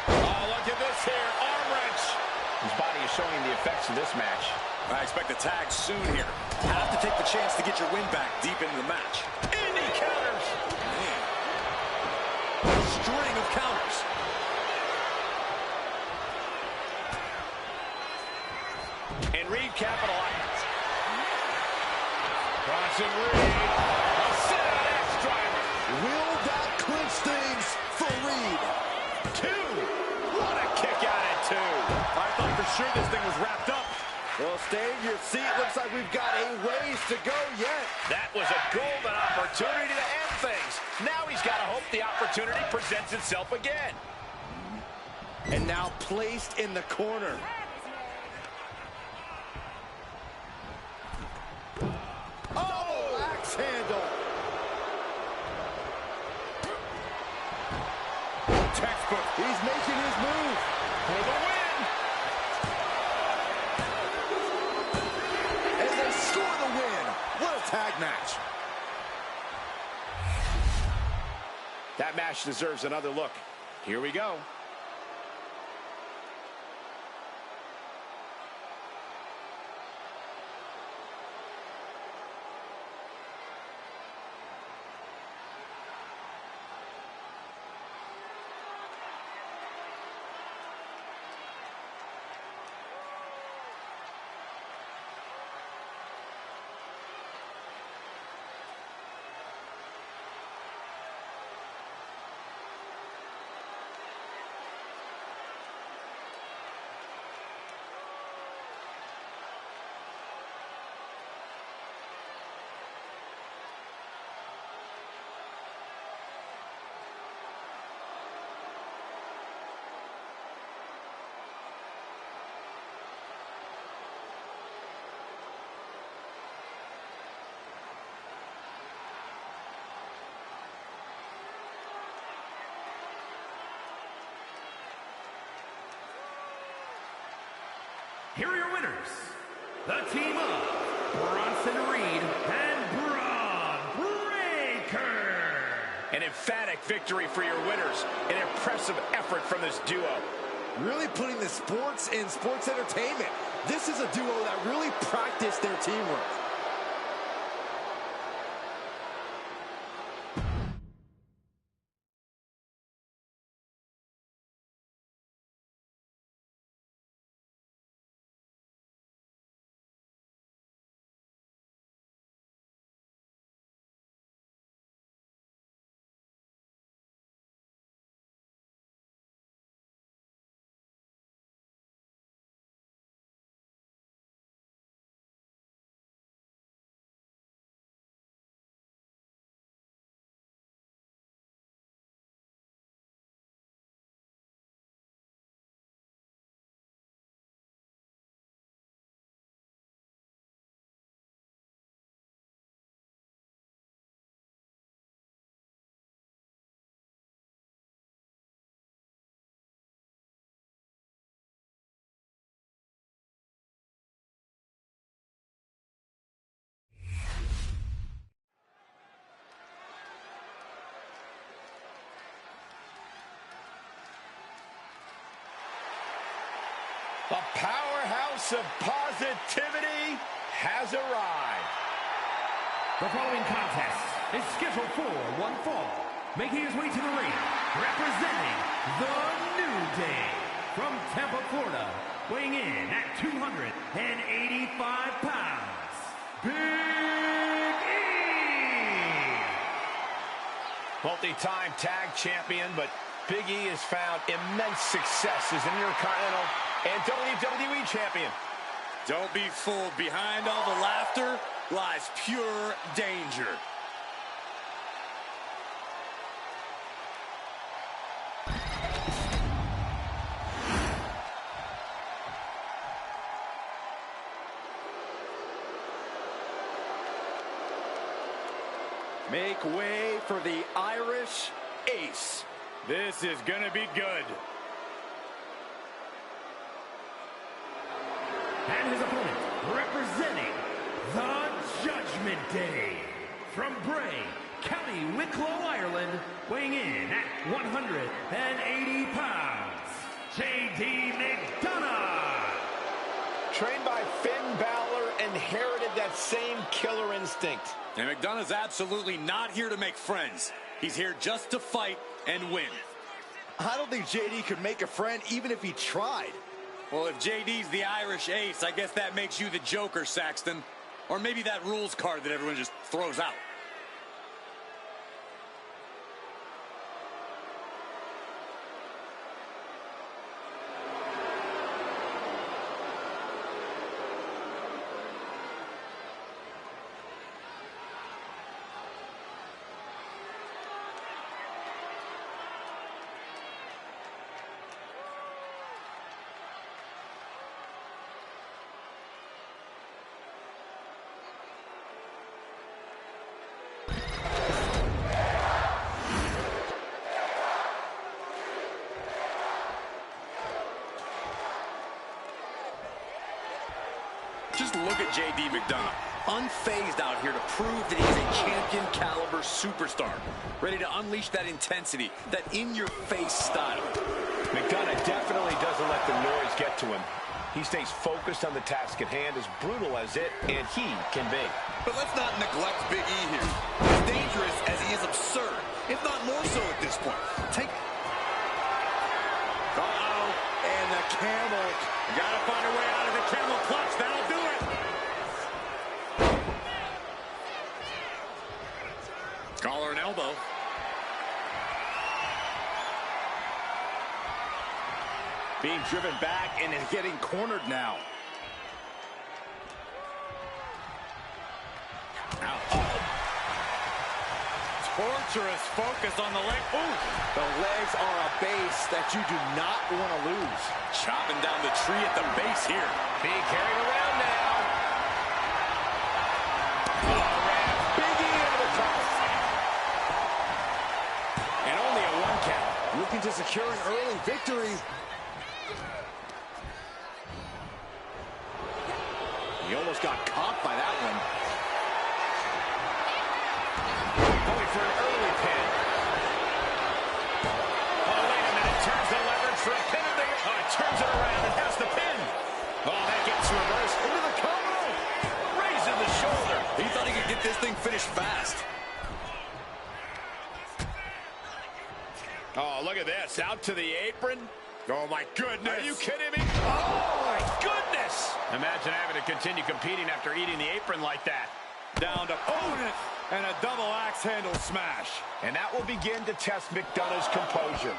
Oh, look at this here. Arm wrench. His body is showing the effects of this match. I expect a tag soon here. Have to take the chance to get your win back deep into the match. And he counters. Man. A string of counters. And Reed capitalizes. Bronson Reed. A sit-out axe driver. Will that clinch things for Reed? 2. What a kick out at 2. I thought for sure this thing was wrapped up. Well, stay in your seat. Looks like we've got a ways to go yet. That was a golden opportunity to end things. Now he's got to hope the opportunity presents itself again. And now placed in the corner. Oh, axe handle. Textbook. He's making his move. For the win. And they score the win. What a tag match. That match deserves another look. Here we go. Here are your winners, the team of Bronson Reed and Braun Breakker. An emphatic victory for your winners. An impressive effort from this duo. Really putting the sports in sports entertainment. This is a duo that really practiced their teamwork. A powerhouse of positivity has arrived. The following contest is scheduled for one fall. Making his way to the ring, representing the New Day from Tampa, Florida, weighing in at 285 pounds, Big E! Multi-time tag champion, but Big E has found immense success as an Intercontinental and WWE champion. Don't be fooled. Behind all the laughter lies pure danger. Make way for the Irish Ace. This is gonna be good. And his opponent, representing the Judgment Day, from Bray, County Wicklow, Ireland, weighing in at 180 pounds, J.D. McDonough. Trained by Finn Balor, inherited that same killer instinct. And McDonough's absolutely not here to make friends. He's here just to fight and win. I don't think JD could make a friend even if he tried. Well, if JD's the Irish Ace, I guess that makes you the Joker, Saxton. Or maybe that rules card that everyone just throws out. Just look at J.D. McDonough, unfazed out here to prove that he's a champion caliber superstar, ready to unleash that intensity, that in-your-face style. McDonough definitely doesn't let the noise get to him. He stays focused on the task at hand, as brutal as it and he can be. But let's not neglect Big E here. As dangerous as he is absurd, if not more so at this point. Uh-oh, and the camel. Gotta find a way out of the camel clutch. That'll do it. Collar and elbow. Being driven back and is getting cornered now. Torturous focus on the leg. Ooh. The legs are a base that you do not want to lose. Chopping down the tree at the base here. Being carried around now. Ran Big E into the top. And only a 1 count. Looking to secure an early victory. He almost got caught by that one. Going for an early pin. Oh, wait a minute. Turns the leverage for a pin. Oh, it turns it around and has the pin. Oh, that gets reversed into the combo. Raising the shoulder. He thought he could get this thing finished fast. Oh, look at this. Out to the apron. Oh, my goodness. Are you kidding me? Oh, my goodness. Imagine having to continue competing after eating the apron like that. Down to opponent and a double axe handle smash. And that will begin to test McDonough's composure.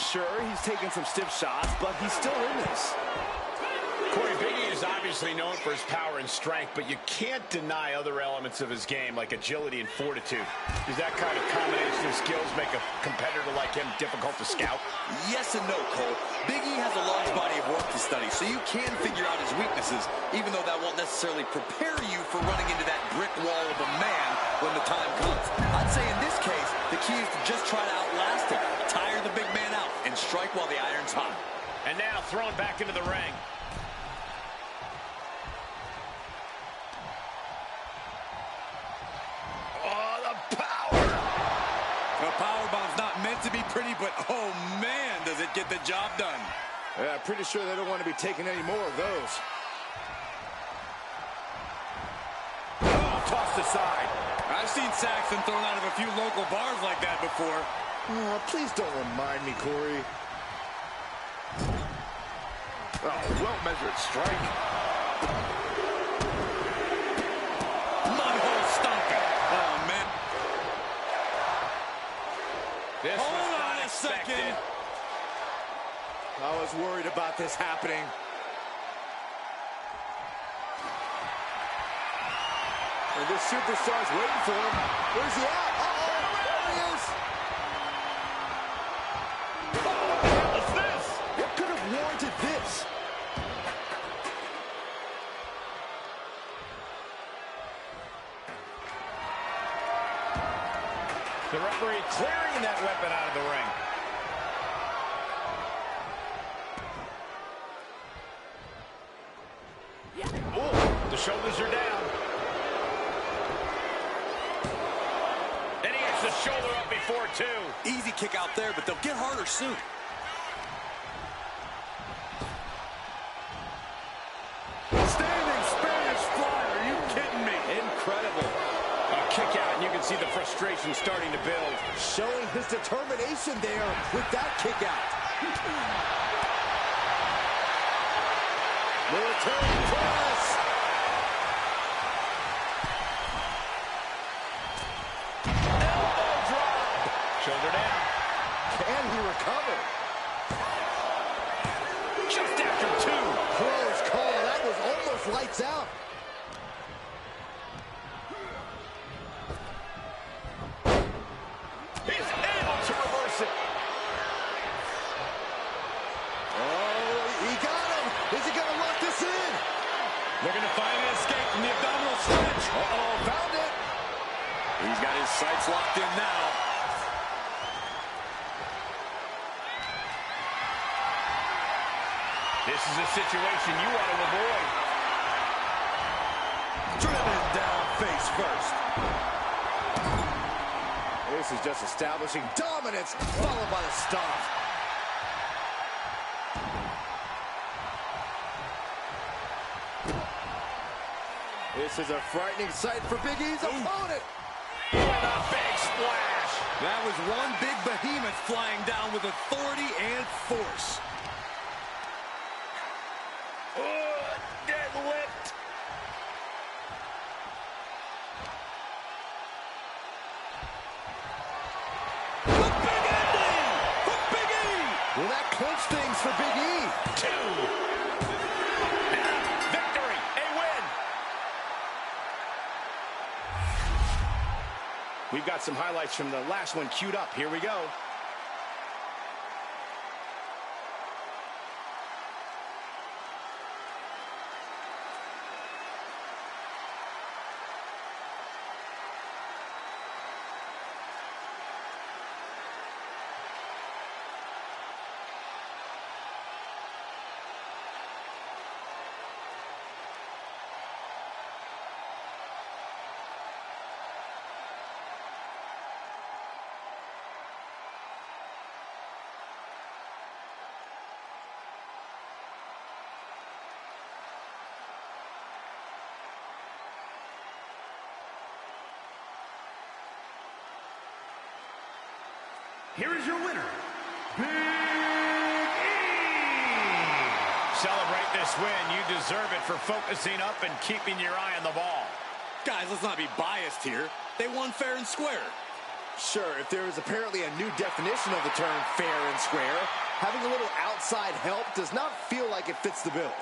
Sure, he's taking some stiff shots, but he's still in this. Corey, Big E is obviously known for his power and strength, but you can't deny other elements of his game, like agility and fortitude. Does that kind of combination of skills make a competitor like him difficult to scout? Yes and no, Cole. Big E has a large body of work to study, so you can figure out his weaknesses, even though that won't necessarily prepare you for running into that brick wall of a man when the time comes. I'd say in this case, the key is to just try to outlast him, tire the big man out, and strike while the iron's hot. And now thrown back into the ring. Powerbomb's not meant to be pretty, but oh man, does it get the job done. Yeah, pretty sure they don't want to be taking any more of those. tossed aside. I've seen Saxton thrown out of a few local bars like that before. Oh, please don't remind me, Corey. Oh, well-measured strike. Mudhole stomper. Oh, man. This was Hold not on a expected. second. I was worried about this happening. And this superstar's waiting for him. Where's he at? Uh-oh, there he is. What's this? What could have warranted this? The referee clearing that weapon out of the ring. Ooh, the shoulders are down. And he gets the shoulder up before two. Easy kick out there, but they'll get harder soon. Standing Spanish fly. Are you kidding me? Incredible. A kick out, and you can see the frustration starting to build. Showing his determination there with that kick out. Military press. Elbow drop. Shoulder down. Can he recover? Just after two. Close call. That was almost lights out. He's able to reverse it. Oh, he got him. Is he going to lock this in? Looking to find an escape from the abdominal stretch. Uh-oh, found it. He's got his sights locked in now. This is a situation you want to avoid. Driven down face first. This is just establishing dominance, followed by the stomp. This is a frightening sight for Big E's opponent. With a big splash. That was one big behemoth flying down with authority and force. Deadlift. The big ending for Big E. Will that clinch things for Big E? Two. Victory. A win. We've got some highlights from the last one queued up. Here we go. Here is your winner, Big E! Celebrate this win. You deserve it for focusing up and keeping your eye on the ball. Guys, let's not be biased here. They won fair and square. Sure, if there is apparently a new definition of the term fair and square, having a little outside help does not feel like it fits the bill.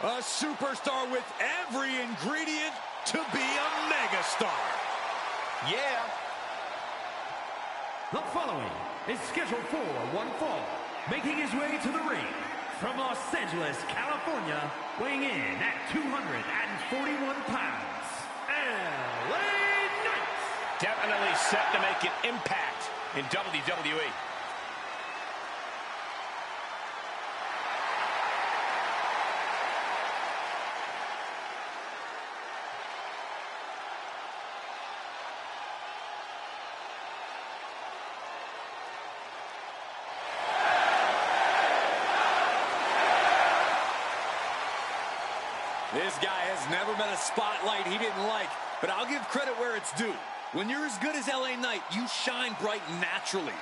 A superstar with every ingredient to be a megastar. Yeah. The following is scheduled for one fall, making his way to the ring from Los Angeles, California, weighing in at 241 pounds, LA Knight. Definitely set to make an impact in WWE. This guy has never met a spotlight he didn't like, but I'll give credit where it's due. When you're as good as LA Knight, you shine bright naturally.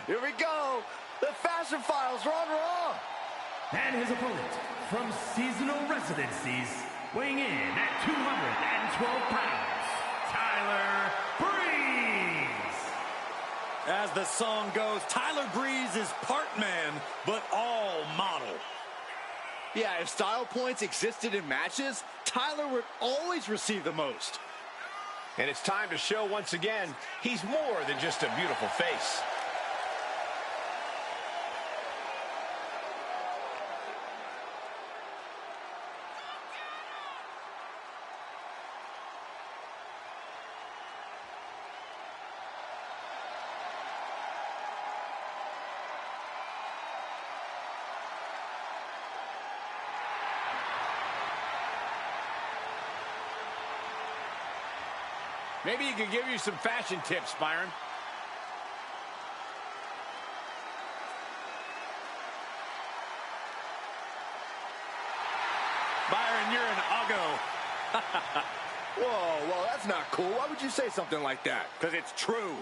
Here we go. The Fashion Files are on Raw. And his opponent from seasonal residencies, weighing in at 212 pounds, Tyler Breeze. As the song goes, Tyler Breeze is part man, but all model. Yeah, if style points existed in matches, Tyler would always receive the most. And it's time to show once again, he's more than just a beautiful face. Maybe he could give you some fashion tips, Byron. Byron, you're an uggo. Whoa, that's not cool. Why would you say something like that? Because it's true.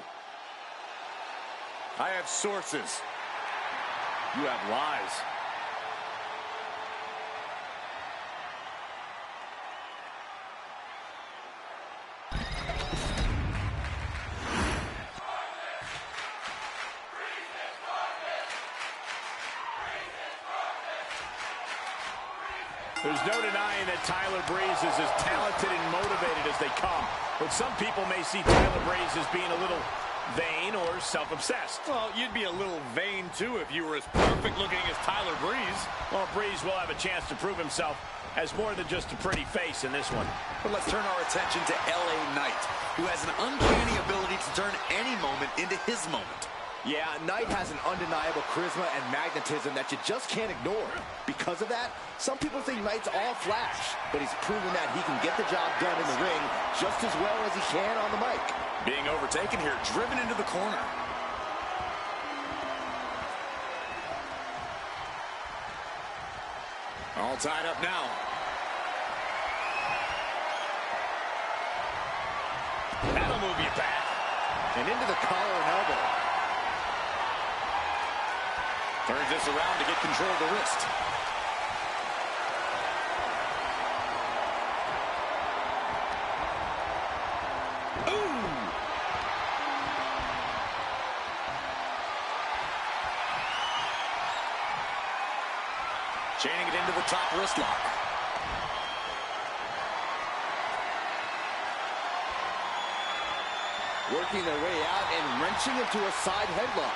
I have sources. You have lies. There's no denying that Tyler Breeze is as talented and motivated as they come. But some people may see Tyler Breeze as being a little vain or self-obsessed. Well, you'd be a little vain, too, if you were as perfect-looking as Tyler Breeze. Well, Breeze will have a chance to prove himself as more than just a pretty face in this one. But let's turn our attention to LA Knight, who has an uncanny ability to turn any moment into his moment. Yeah, Knight has an undeniable charisma and magnetism that you just can't ignore. Because of that, some people think Knight's all flash, but he's proven that he can get the job done in the ring just as well as he can on the mic. Being overtaken here, driven into the corner. All tied up now. That'll move you back. And into the collar and elbow. Turns this around to get control of the wrist. Ooh! Chaining it into the top wrist lock. Working their way out and wrenching into a side headlock.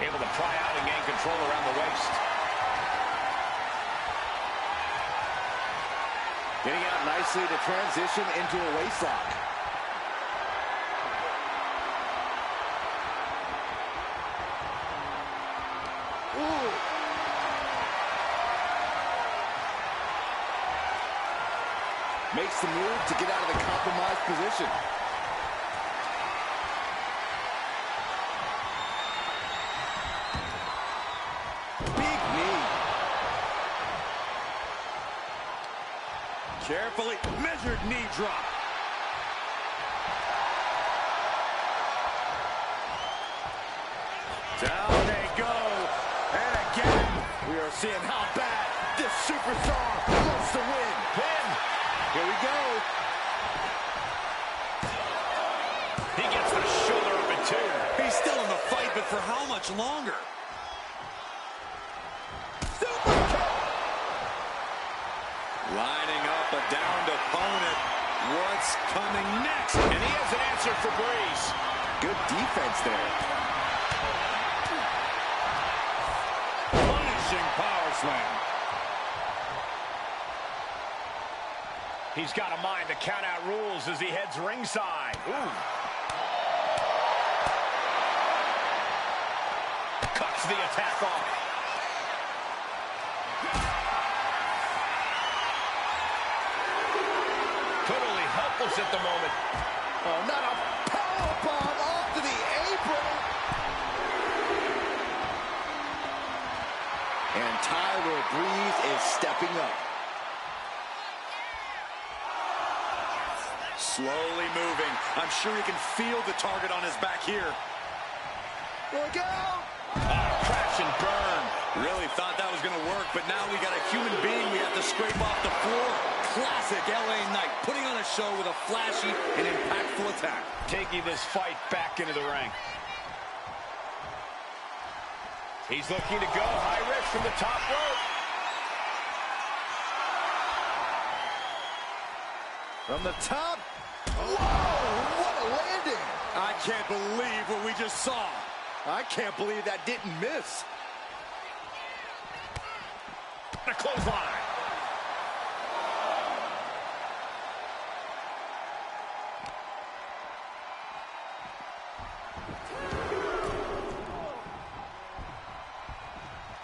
Able to pry out and gain control around the waist. Getting out nicely to transition into a waist lock. Ooh. Makes the move to get out of the compromised position. Carefully measured knee drop. Down they go. And again, we are seeing how bad this superstar wants to win. Pin. Here we go. He gets the shoulder up it too. He's still in the fight, but for how much longer? Lining up a downed opponent. What's coming next? And he has an answer for Breeze. Good defense there. Punishing power slam. He's got a mind to count out rules as he heads ringside. Ooh. Cuts the attack off. Totally helpless at the moment. Oh, not a powerbomb off to the apron. And Tyler Breeze is stepping up. Slowly moving. I'm sure he can feel the target on his back here. Look out! Crash and burn. Really thought that was going to work, but now we got a human being we have to scrape off the floor. Classic LA Knight, putting on a show with a flashy and impactful attack. Taking this fight back into the ring. He's looking to go high risk from the top rope. From the top. Whoa, what a landing. I can't believe what we just saw. I can't believe that didn't miss. A clothesline.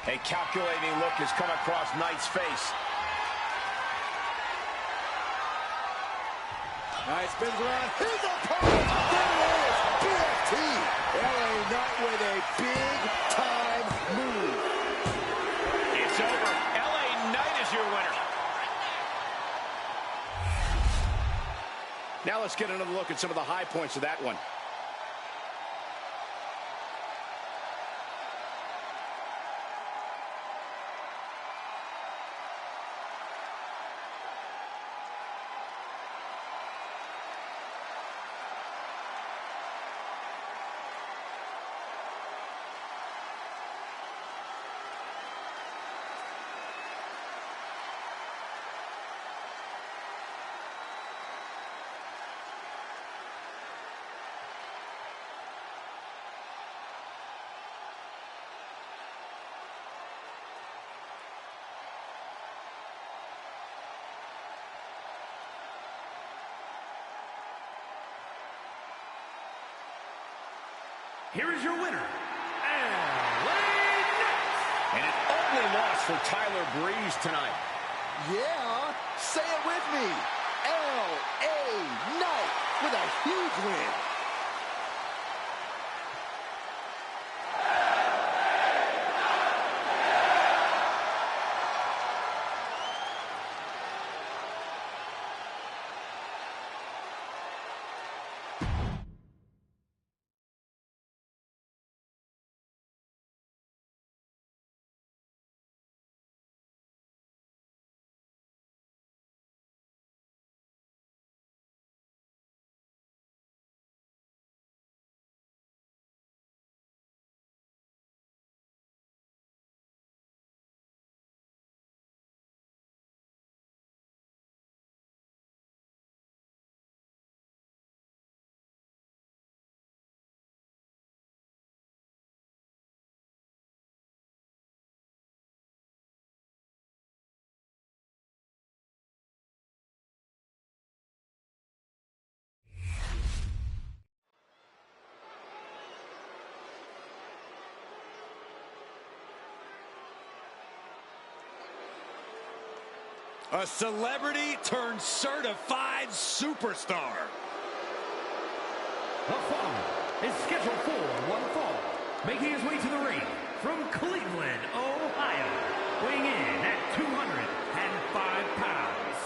A calculating look has come across Knight's face. Knight spins around. His opponent. There it is. BFT. LA Knight with a big-time move. It's over. LA Knight is your winner. Now let's get another look at some of the high points of that one. Here is your winner, LA Knight. And an ugly loss for Tyler Breeze tonight. Yeah, say it with me. LA Knight with a huge win. A celebrity turned certified superstar. The following is scheduled for one fall, making his way to the ring from Cleveland, Ohio, weighing in at 205 pounds,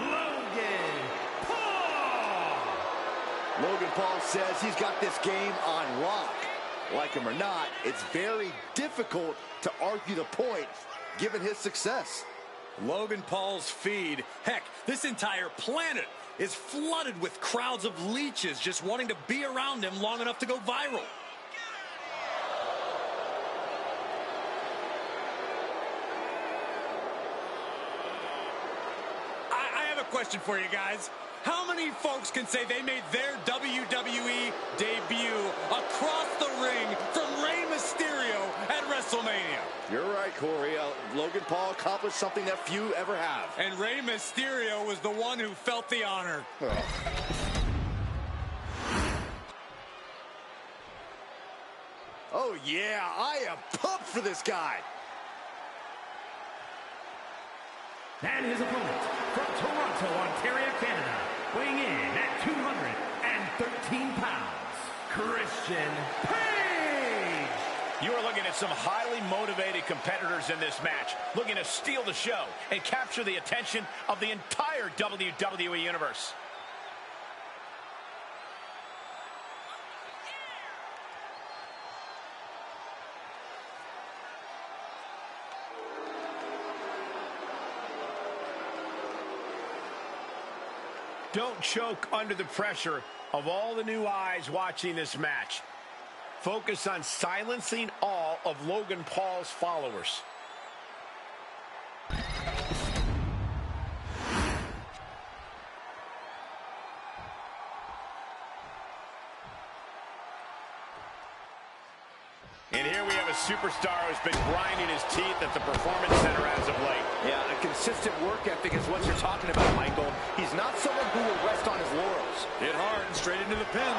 Logan Paul. Logan Paul says he's got this game on lock. Like him or not, it's very difficult to argue the point, given his success. Logan Paul's feed, heck, this entire planet is flooded with crowds of leeches just wanting to be around him long enough to go viral. I have a question for you guys. How many folks can say they made their WWE debut across the ring from Rey Mysterio at WrestleMania? You're right, Corey. Logan Paul accomplished something that few ever have. And Rey Mysterio was the one who felt the honor. Oh, yeah, I am pumped for this guy. And his opponent from Toronto, Ontario, Canada, weighing in at 213 pounds, Christian Page. You are looking at some highly motivated competitors in this match, looking to steal the show and capture the attention of the entire WWE Universe. Don't choke under the pressure of all the new eyes watching this match. Focus on silencing all of Logan Paul's followers. And here we have a superstar who's been grinding his teeth at the Performance Center as of late. Yeah, a consistent work ethic is what you're talking about, Michael. He's not someone who will rest on his laurels. Hit hard and straight into the pin.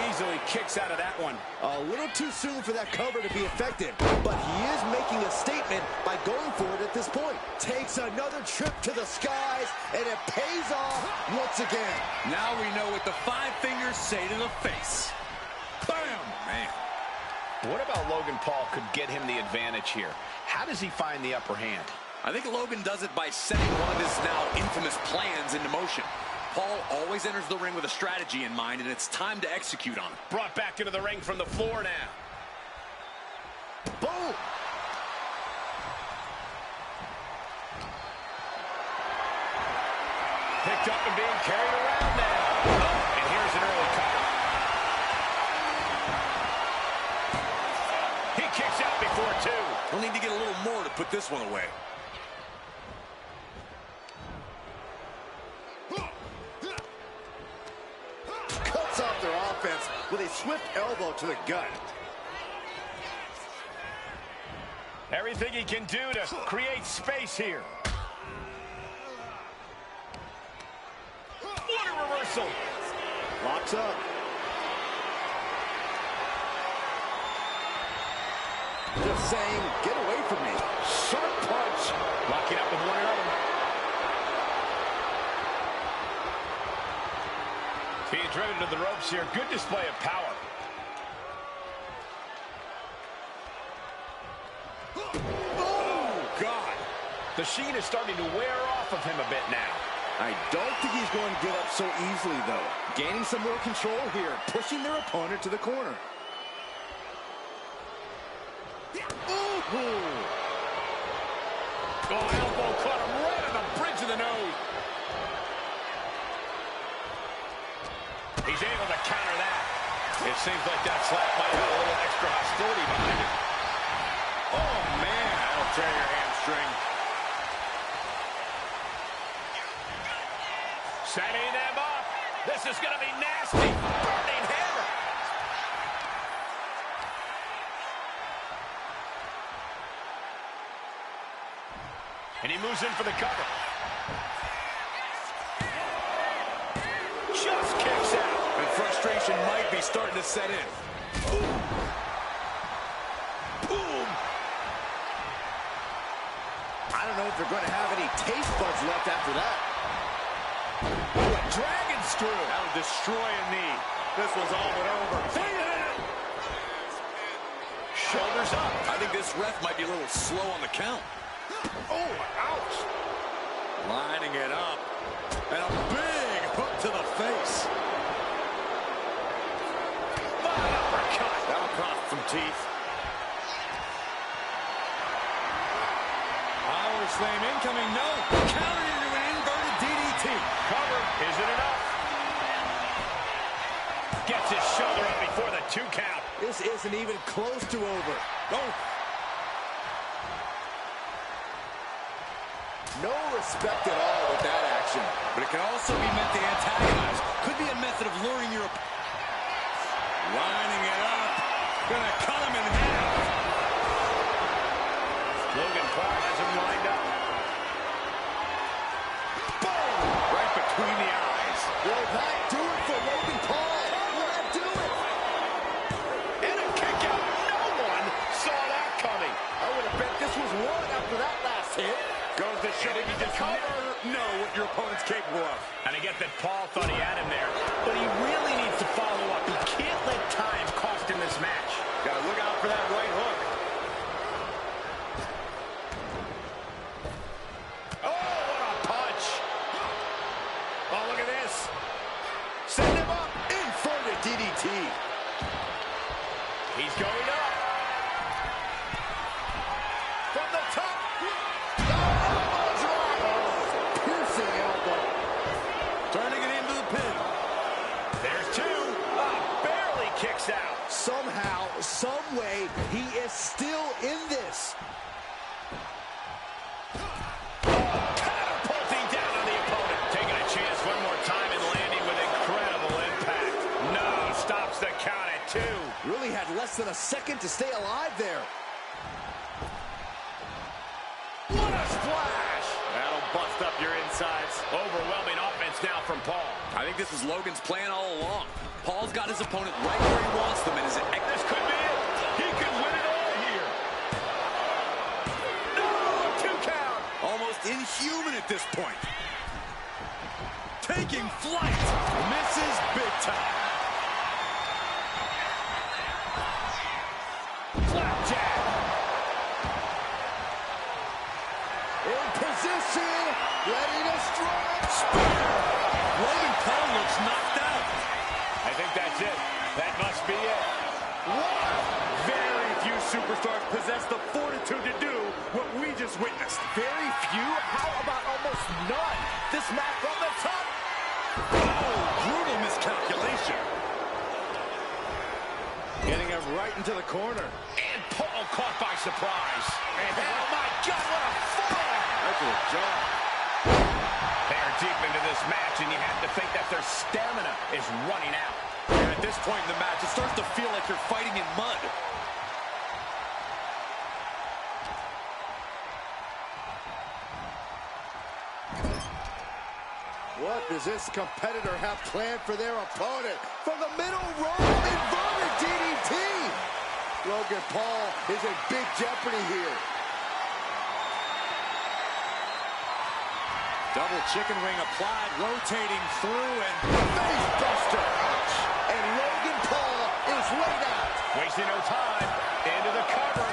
Easily kicks out of that one. A little too soon for that cover to be effective, but he is making a statement by going for it at this point. Takes another trip to the skies, and it pays off once again. Now we know what the five fingers say to the face. Bam! Man. What about Logan Paul could get him the advantage here? How does he find the upper hand? I think Logan does it by setting one of his now infamous plans into motion. Paul always enters the ring with a strategy in mind, and it's time to execute on it. Brought back into the ring from the floor now. Boom! Picked up and being carried around now. Oh, and here's an early cover. He kicks out before two. We'll need to get a little more to put this one away. Cuts off their offense with a swift elbow to the gut. Everything he can do to create space here. What a reversal. Locks up. Just saying, get away from me. Sharp punch. Locking up with one another. Being driven to the ropes here. Good display of power. Oh, God. The sheen is starting to wear off of him a bit now. I don't think he's going to give up so easily, though. Gaining some more control here, pushing their opponent to the corner. Ooh. Oh, elbow caught him right on the bridge of the nose. He's able to counter that. It seems like that slap might have a little extra hostility behind it. Oh, man. That'll tear your hamstring. Setting them up. This is going to be nasty. Burning hammer. And he moves in for the cover. Just kicks out. And frustration might be starting to set in. Boom. Boom. I don't know if they're going to have any taste buds left after that. Ooh, a dragon screw. That'll destroy a knee. This one's all but over. Shoulders up. I think this ref might be a little slow on the count. Oh, ouch. Lining it up. And a big hook to the face. Uppercut. cut. That'll cost some teeth. Power slam incoming, no. Countered into an inverted DDT. Cover, is it enough? Gets his shoulder up before the 2 count. This isn't even close to over. Oh. No respect at all with that action. But it can also be meant to antagonize. Could be a method of luring your opponent. Lining it up. Gonna cut him in half. Logan Paul has him lined up. Boom! Right between the eyes. Will that do it for Logan Paul? Will that do it? And a kick out. No one saw that coming. I would have bet this was one after that last hit. Goes to show you just Never know what your opponent's capable of. And I get that Paul thought he had him there, but he really needs to follow up. He can't let time cost him this match. Gotta look out for that right hook. Oh, what a punch. Oh, look at this. Send him up. Inverted DDT. He's going up. From the top. Piercing elbow. Turning it into the pin. There's 2. Barely kicks out. Somehow, some way, he is still in this. Catapulting down on the opponent. Taking a chance one more time and landing with incredible impact. No, stops the count at 2. Really had less than a second to stay alive there. What a splash. That'll bust up your insides. Overwhelming offense now from Paul. I think this was Logan's plan all along. Paul's got his opponent right where he wants them, and his This could be it. He could win it all here. No, 2 count. almost inhuman at this point. Taking flight. Misses big time. Flapjack. In position, ready to strike. Spear. Logan Paul looks knocked out. I think that's it. That must be it. What? Very few superstars possess the fortitude to do what we just witnessed. Very few? How about almost none? This match from the top. Oh, brutal miscalculation. Getting him right into the corner. And Paul caught by surprise. And oh my God, what a fall! That's a job. They're deep into this match, and you have to think that their stamina is running out. And at this point in the match, it starts to feel like you're fighting in mud. What does this competitor have planned for their opponent? From the middle row, inverted DDT. Logan Paul is in big jeopardy here. Double chicken wing applied, rotating through, and Face buster. Ouch. And Logan Paul is laid out. Wasting no time. Into the cover.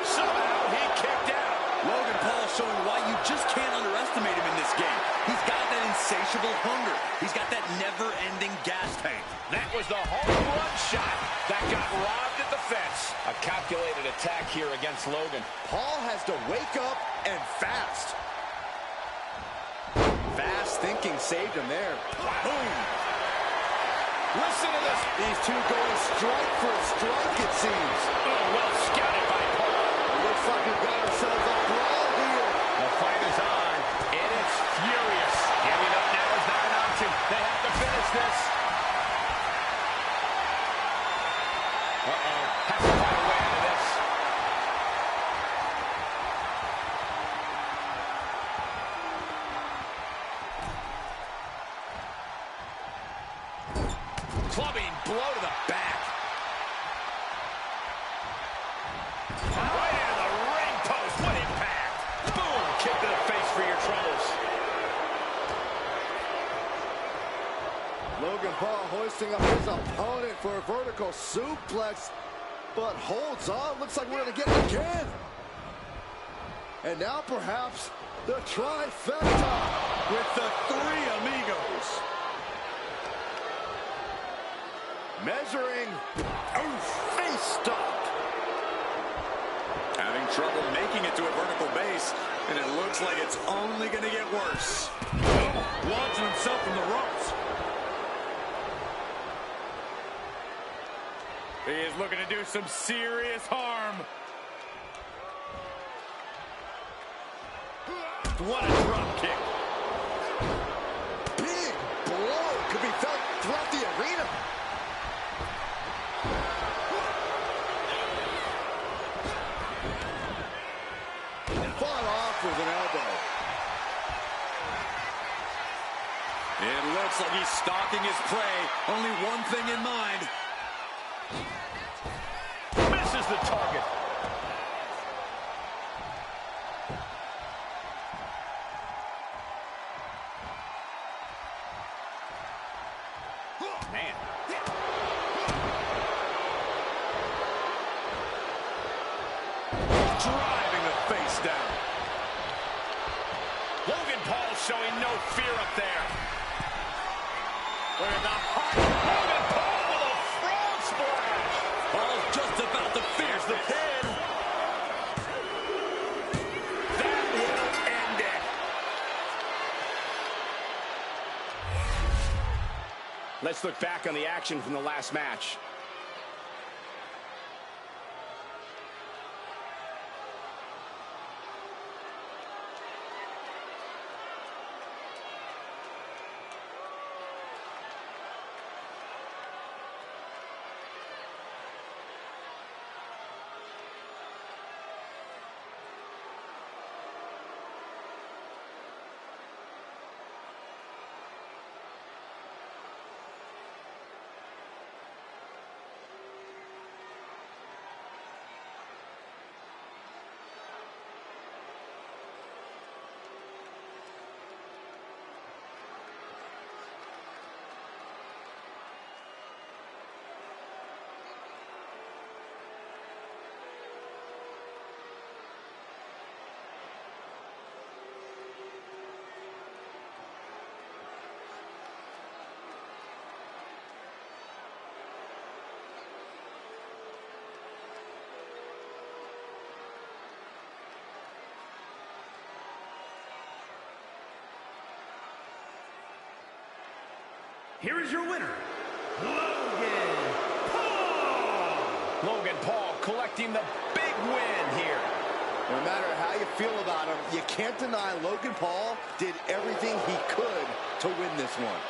Somehow he kicked out. Logan Paul showing why you just can't underestimate him in this game. He's got that insatiable hunger. He's got that never-ending gas tank. That was the home run shot that got robbed at the fence. A calculated attack here against Logan. Paul has to wake up and fast. Fast thinking saved him there. Boom. Listen to this. These two going strike for strike, it seems. Oh, well scouted by Paul. Looks like we've got ourselves a brawl here. The fight is on, and it's furious. Giving up now is not an option. They have to finish this. Uh-oh. Has to find a way out of this. Clubbing blow to the back. Right into the ring post. What impact. Boom. Kick to the face for your troubles. Logan Paul hoisting up his opponent for a vertical suplex, but holds on. Looks like we're going to get it again. And now perhaps the trifecta with the three amigos. Measuring. Oh, face stop. Having trouble making it to a vertical base, and it looks like it's only going to get worse. Launching himself from the ropes. He is looking to do some serious harm. What a drop kick. Big blow could be felt throughout the arena. Fought off with an elbow. It looks like he's stalking his prey. Only one thing in mind. Misses the target. Man. Driving the face down. Logan Paul showing no fear up there. Look at the heart. Logan Paul with a frog splash. Paul's just about to finish the pin. That will end it. Let's look back on the action from the last match. Here is your winner, Logan Paul. Logan Paul collecting the big win here. No matter how you feel about him, you can't deny Logan Paul did everything he could to win this one.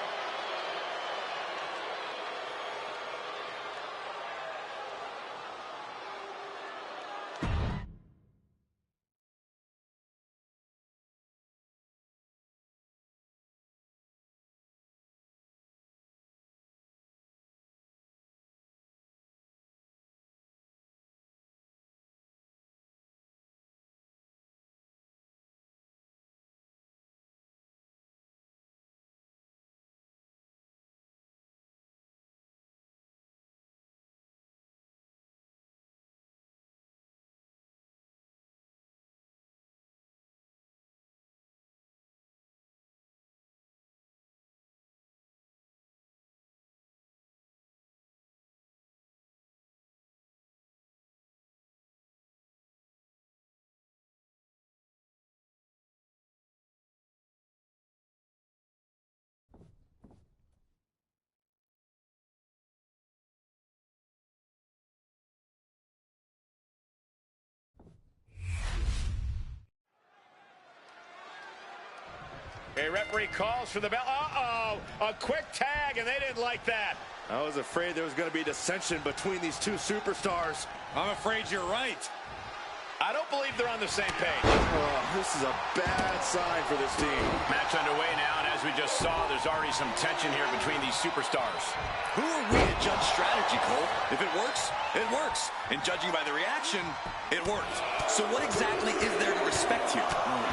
A referee calls for the bell. Uh-oh, a quick tag, and they didn't like that. I was afraid there was going to be dissension between these two superstars. I'm afraid you're right. I don't believe they're on the same page. Oh, this is a bad sign for this team. Match underway now, and as we just saw, there's already some tension here between these superstars. Who are we to judge strategy, Cole? If it works, it works. And judging by the reaction, it worked. So what exactly is there to respect here?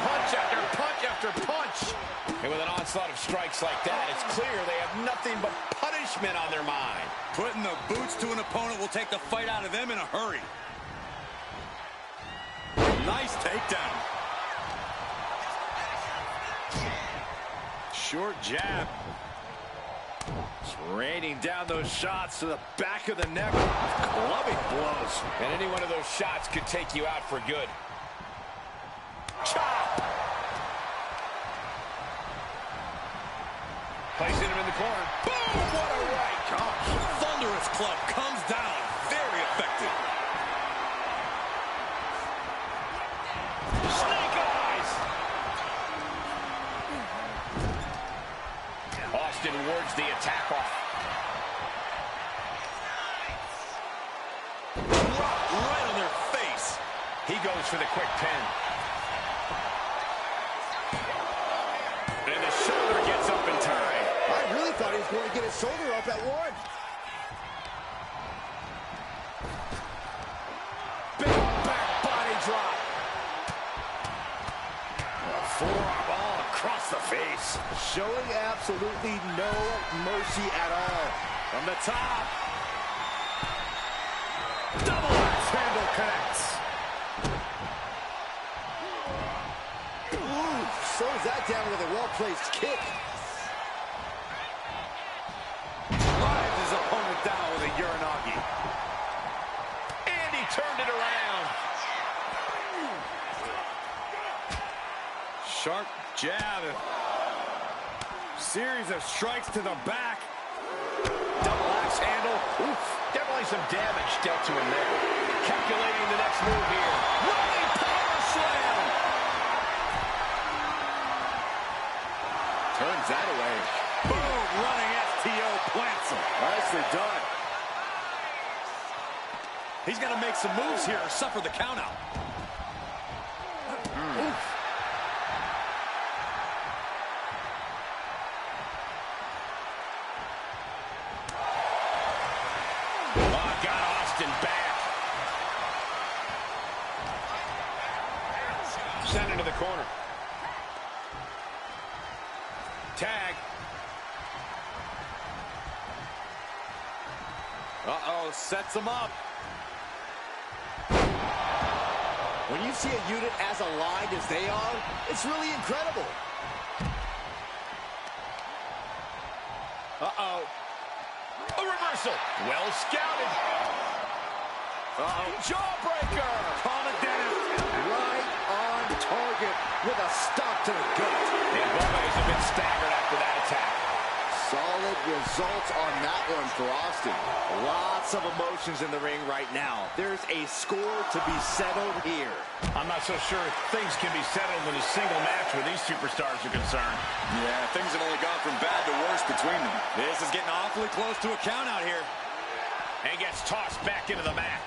Punch after punch after punch. And with an onslaught of strikes like that, it's clear they have nothing but punishment on their mind. Putting the boots to an opponent will take the fight out of them in a hurry. Nice takedown. Short jab. Raining down those shots to the back of the neck. Clubbing blows. And any one of those shots could take you out for good. Chop! Placing him in the corner. Boom! What a right! Gosh, thunderous club comes down. Very effective. Snake eyes! Austin wards the attack off. Right on their face. He goes for the quick pin. And the shoulder gets up in time. I really thought he was going to get his shoulder up at one. Big back body drop. Forearm all across the face. Showing absolutely no mercy at all. From the top. Double axe handle connects. Ooh, slows that down with a well-placed kick. Drives his opponent down with a Uranagi. And he turned it around. Sharp jab. Series of strikes to the back. Double axe handle. Oof. Definitely some damage dealt to him there. Calculating the next move here. Running power slam. Turns that away. Boom! Running STO plants him. Nicely done. He's got to make some moves here or suffer the countout. Oof. Got Austin back. Sent into the corner. Tag. Uh-oh, sets him up. When you see a unit as aligned as they are, it's really incredible. Uh-oh. A reversal. Well scouted. Uh-oh. Jawbreaker. Calm it down. Right on target with a stop to the gut. And Gomez has been staggered after that attack. Solid results on that one for Austin. Lots of emotions in the ring right now. There's a score to be settled here. I'm not so sure things can be settled in a single match where these superstars are concerned. Yeah, things have only gone from bad to worse between them. This is getting awfully close to a count out here. And gets tossed back into the mat.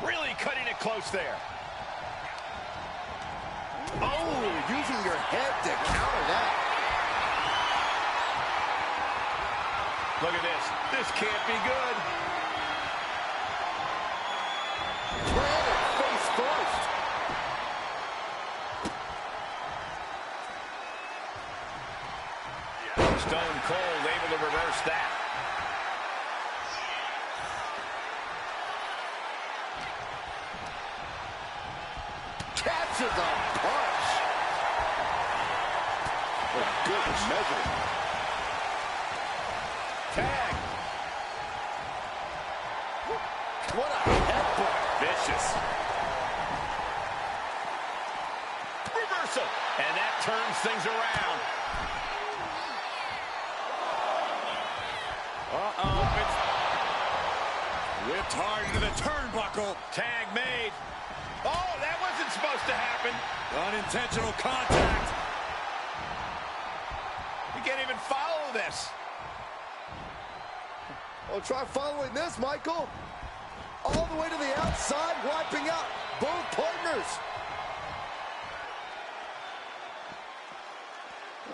Really cutting it close there. Oh, using your head to counter that. Look at this. This can't be good. Planted face first. Stone Cold able to reverse that. Catches a punch. A good measure. Tag. What a headbutt. Vicious. Reversal. And that turns things around. Uh-oh. It's whipped hard into the turnbuckle. Tag made. Oh, that wasn't supposed to happen. Unintentional contact. You can't even follow this. Well, try following this, Michael. All the way to the outside, wiping out both partners.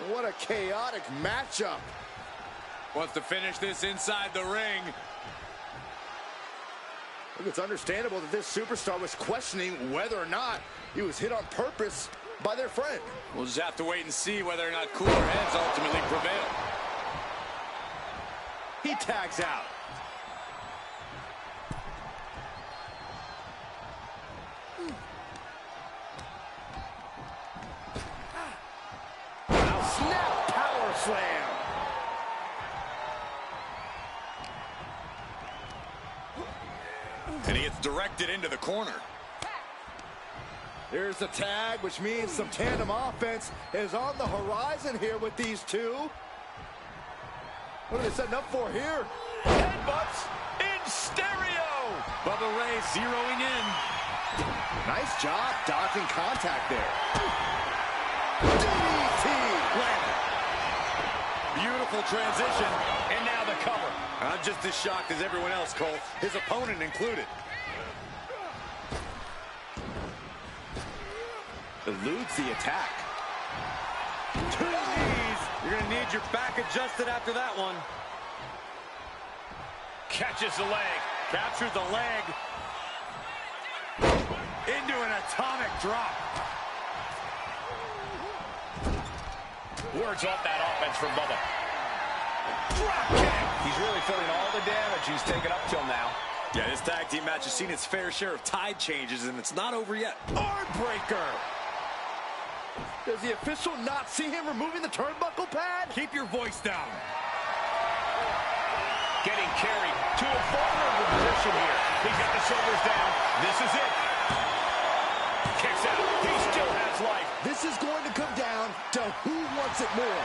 What a chaotic matchup. Wants to finish this inside the ring. I think it's understandable that this superstar was questioning whether or not he was hit on purpose by their friend. We'll just have to wait and see whether or not cooler heads ultimately prevail. He tags out. Now snap power slam. backed it into the corner. Here's the tag, which means some tandem offense is on the horizon here with these two. What are they setting up for here? Headbutts in stereo. Bubba Ray zeroing in. Nice job dodging contact there. DDT! Landed. Beautiful transition. And now the cover. I'm just as shocked as everyone else, Cole, his opponent included. Eludes the attack. Two knees. You're going to need your back adjusted after that one. Catches the leg. Captured the leg. Into an atomic drop. Words off that offense from Bubba. Drop kick. He's really feeling all the damage he's taken up till now. Yeah, this tag team match has seen its fair share of tide changes, and it's not over yet. Arm breaker. Does the official not see him removing the turnbuckle pad? Keep your voice down. Getting carried to a vulnerable position here. He's got the shoulders down. This is it. Kicks out. He still has life. This is going to come down to who wants it more.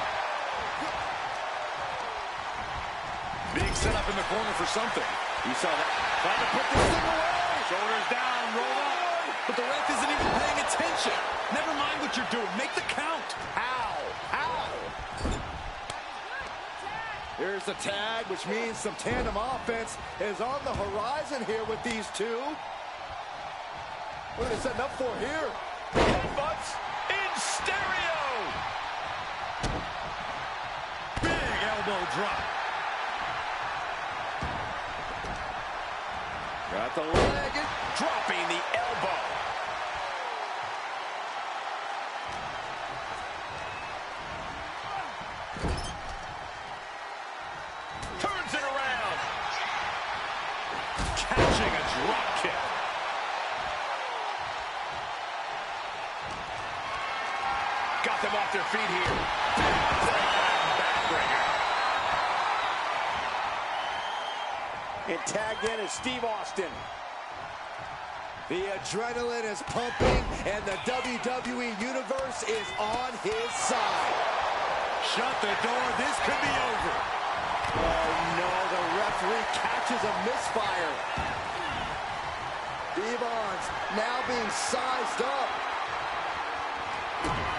Being set up in the corner for something. You saw that. Trying to put this thing away. Shoulders down, roll up. But the ref isn't even paying attention. Never mind what you're doing. Make the count. How? Here's the tag, which means some tandem offense is on the horizon here with these two. What are they setting up for here? Headbutts in stereo. Big elbow drop. Got the leg. Dropping the elbow. Turns it around. Catching a drop kick. Got them off their feet here. Backbreaker. And tagged in is Steve Austin. The adrenaline is pumping, and the WWE Universe is on his side. Shut the door. This could be over. Oh, no. The referee catches a misfire. Devon's now being sized up.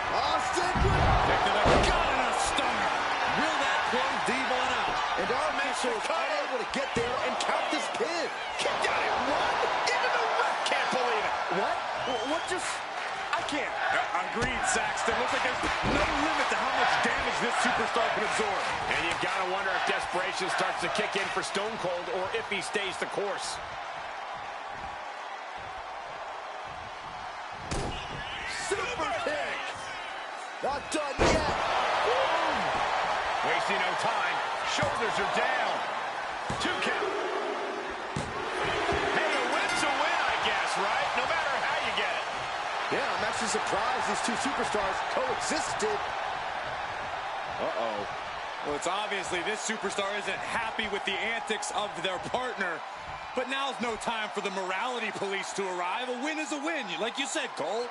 Austin Kick to the gut and a stunner. Will that close Devon out? and our Mitchell is unable to get there and count this pin. Kicked out at one. Even the ref can't believe it. What? What just... I can't. Agreed, Saxton. Looks like there's no limit to how much damage this superstar can absorb. And you've got to wonder if desperation starts to kick in for Stone Cold or if he stays the course. Super kick. Not done yet. Boom. Wasting no time. Shoulders are down. 2 count. Hey, a win's a win, I guess, right? No matter how you get it. Yeah, I'm actually surprised these two superstars coexisted. Uh-oh. Well, it's obviously this superstar isn't happy with the antics of their partner. But now's no time for the morality police to arrive. A win is a win, like you said, Cole.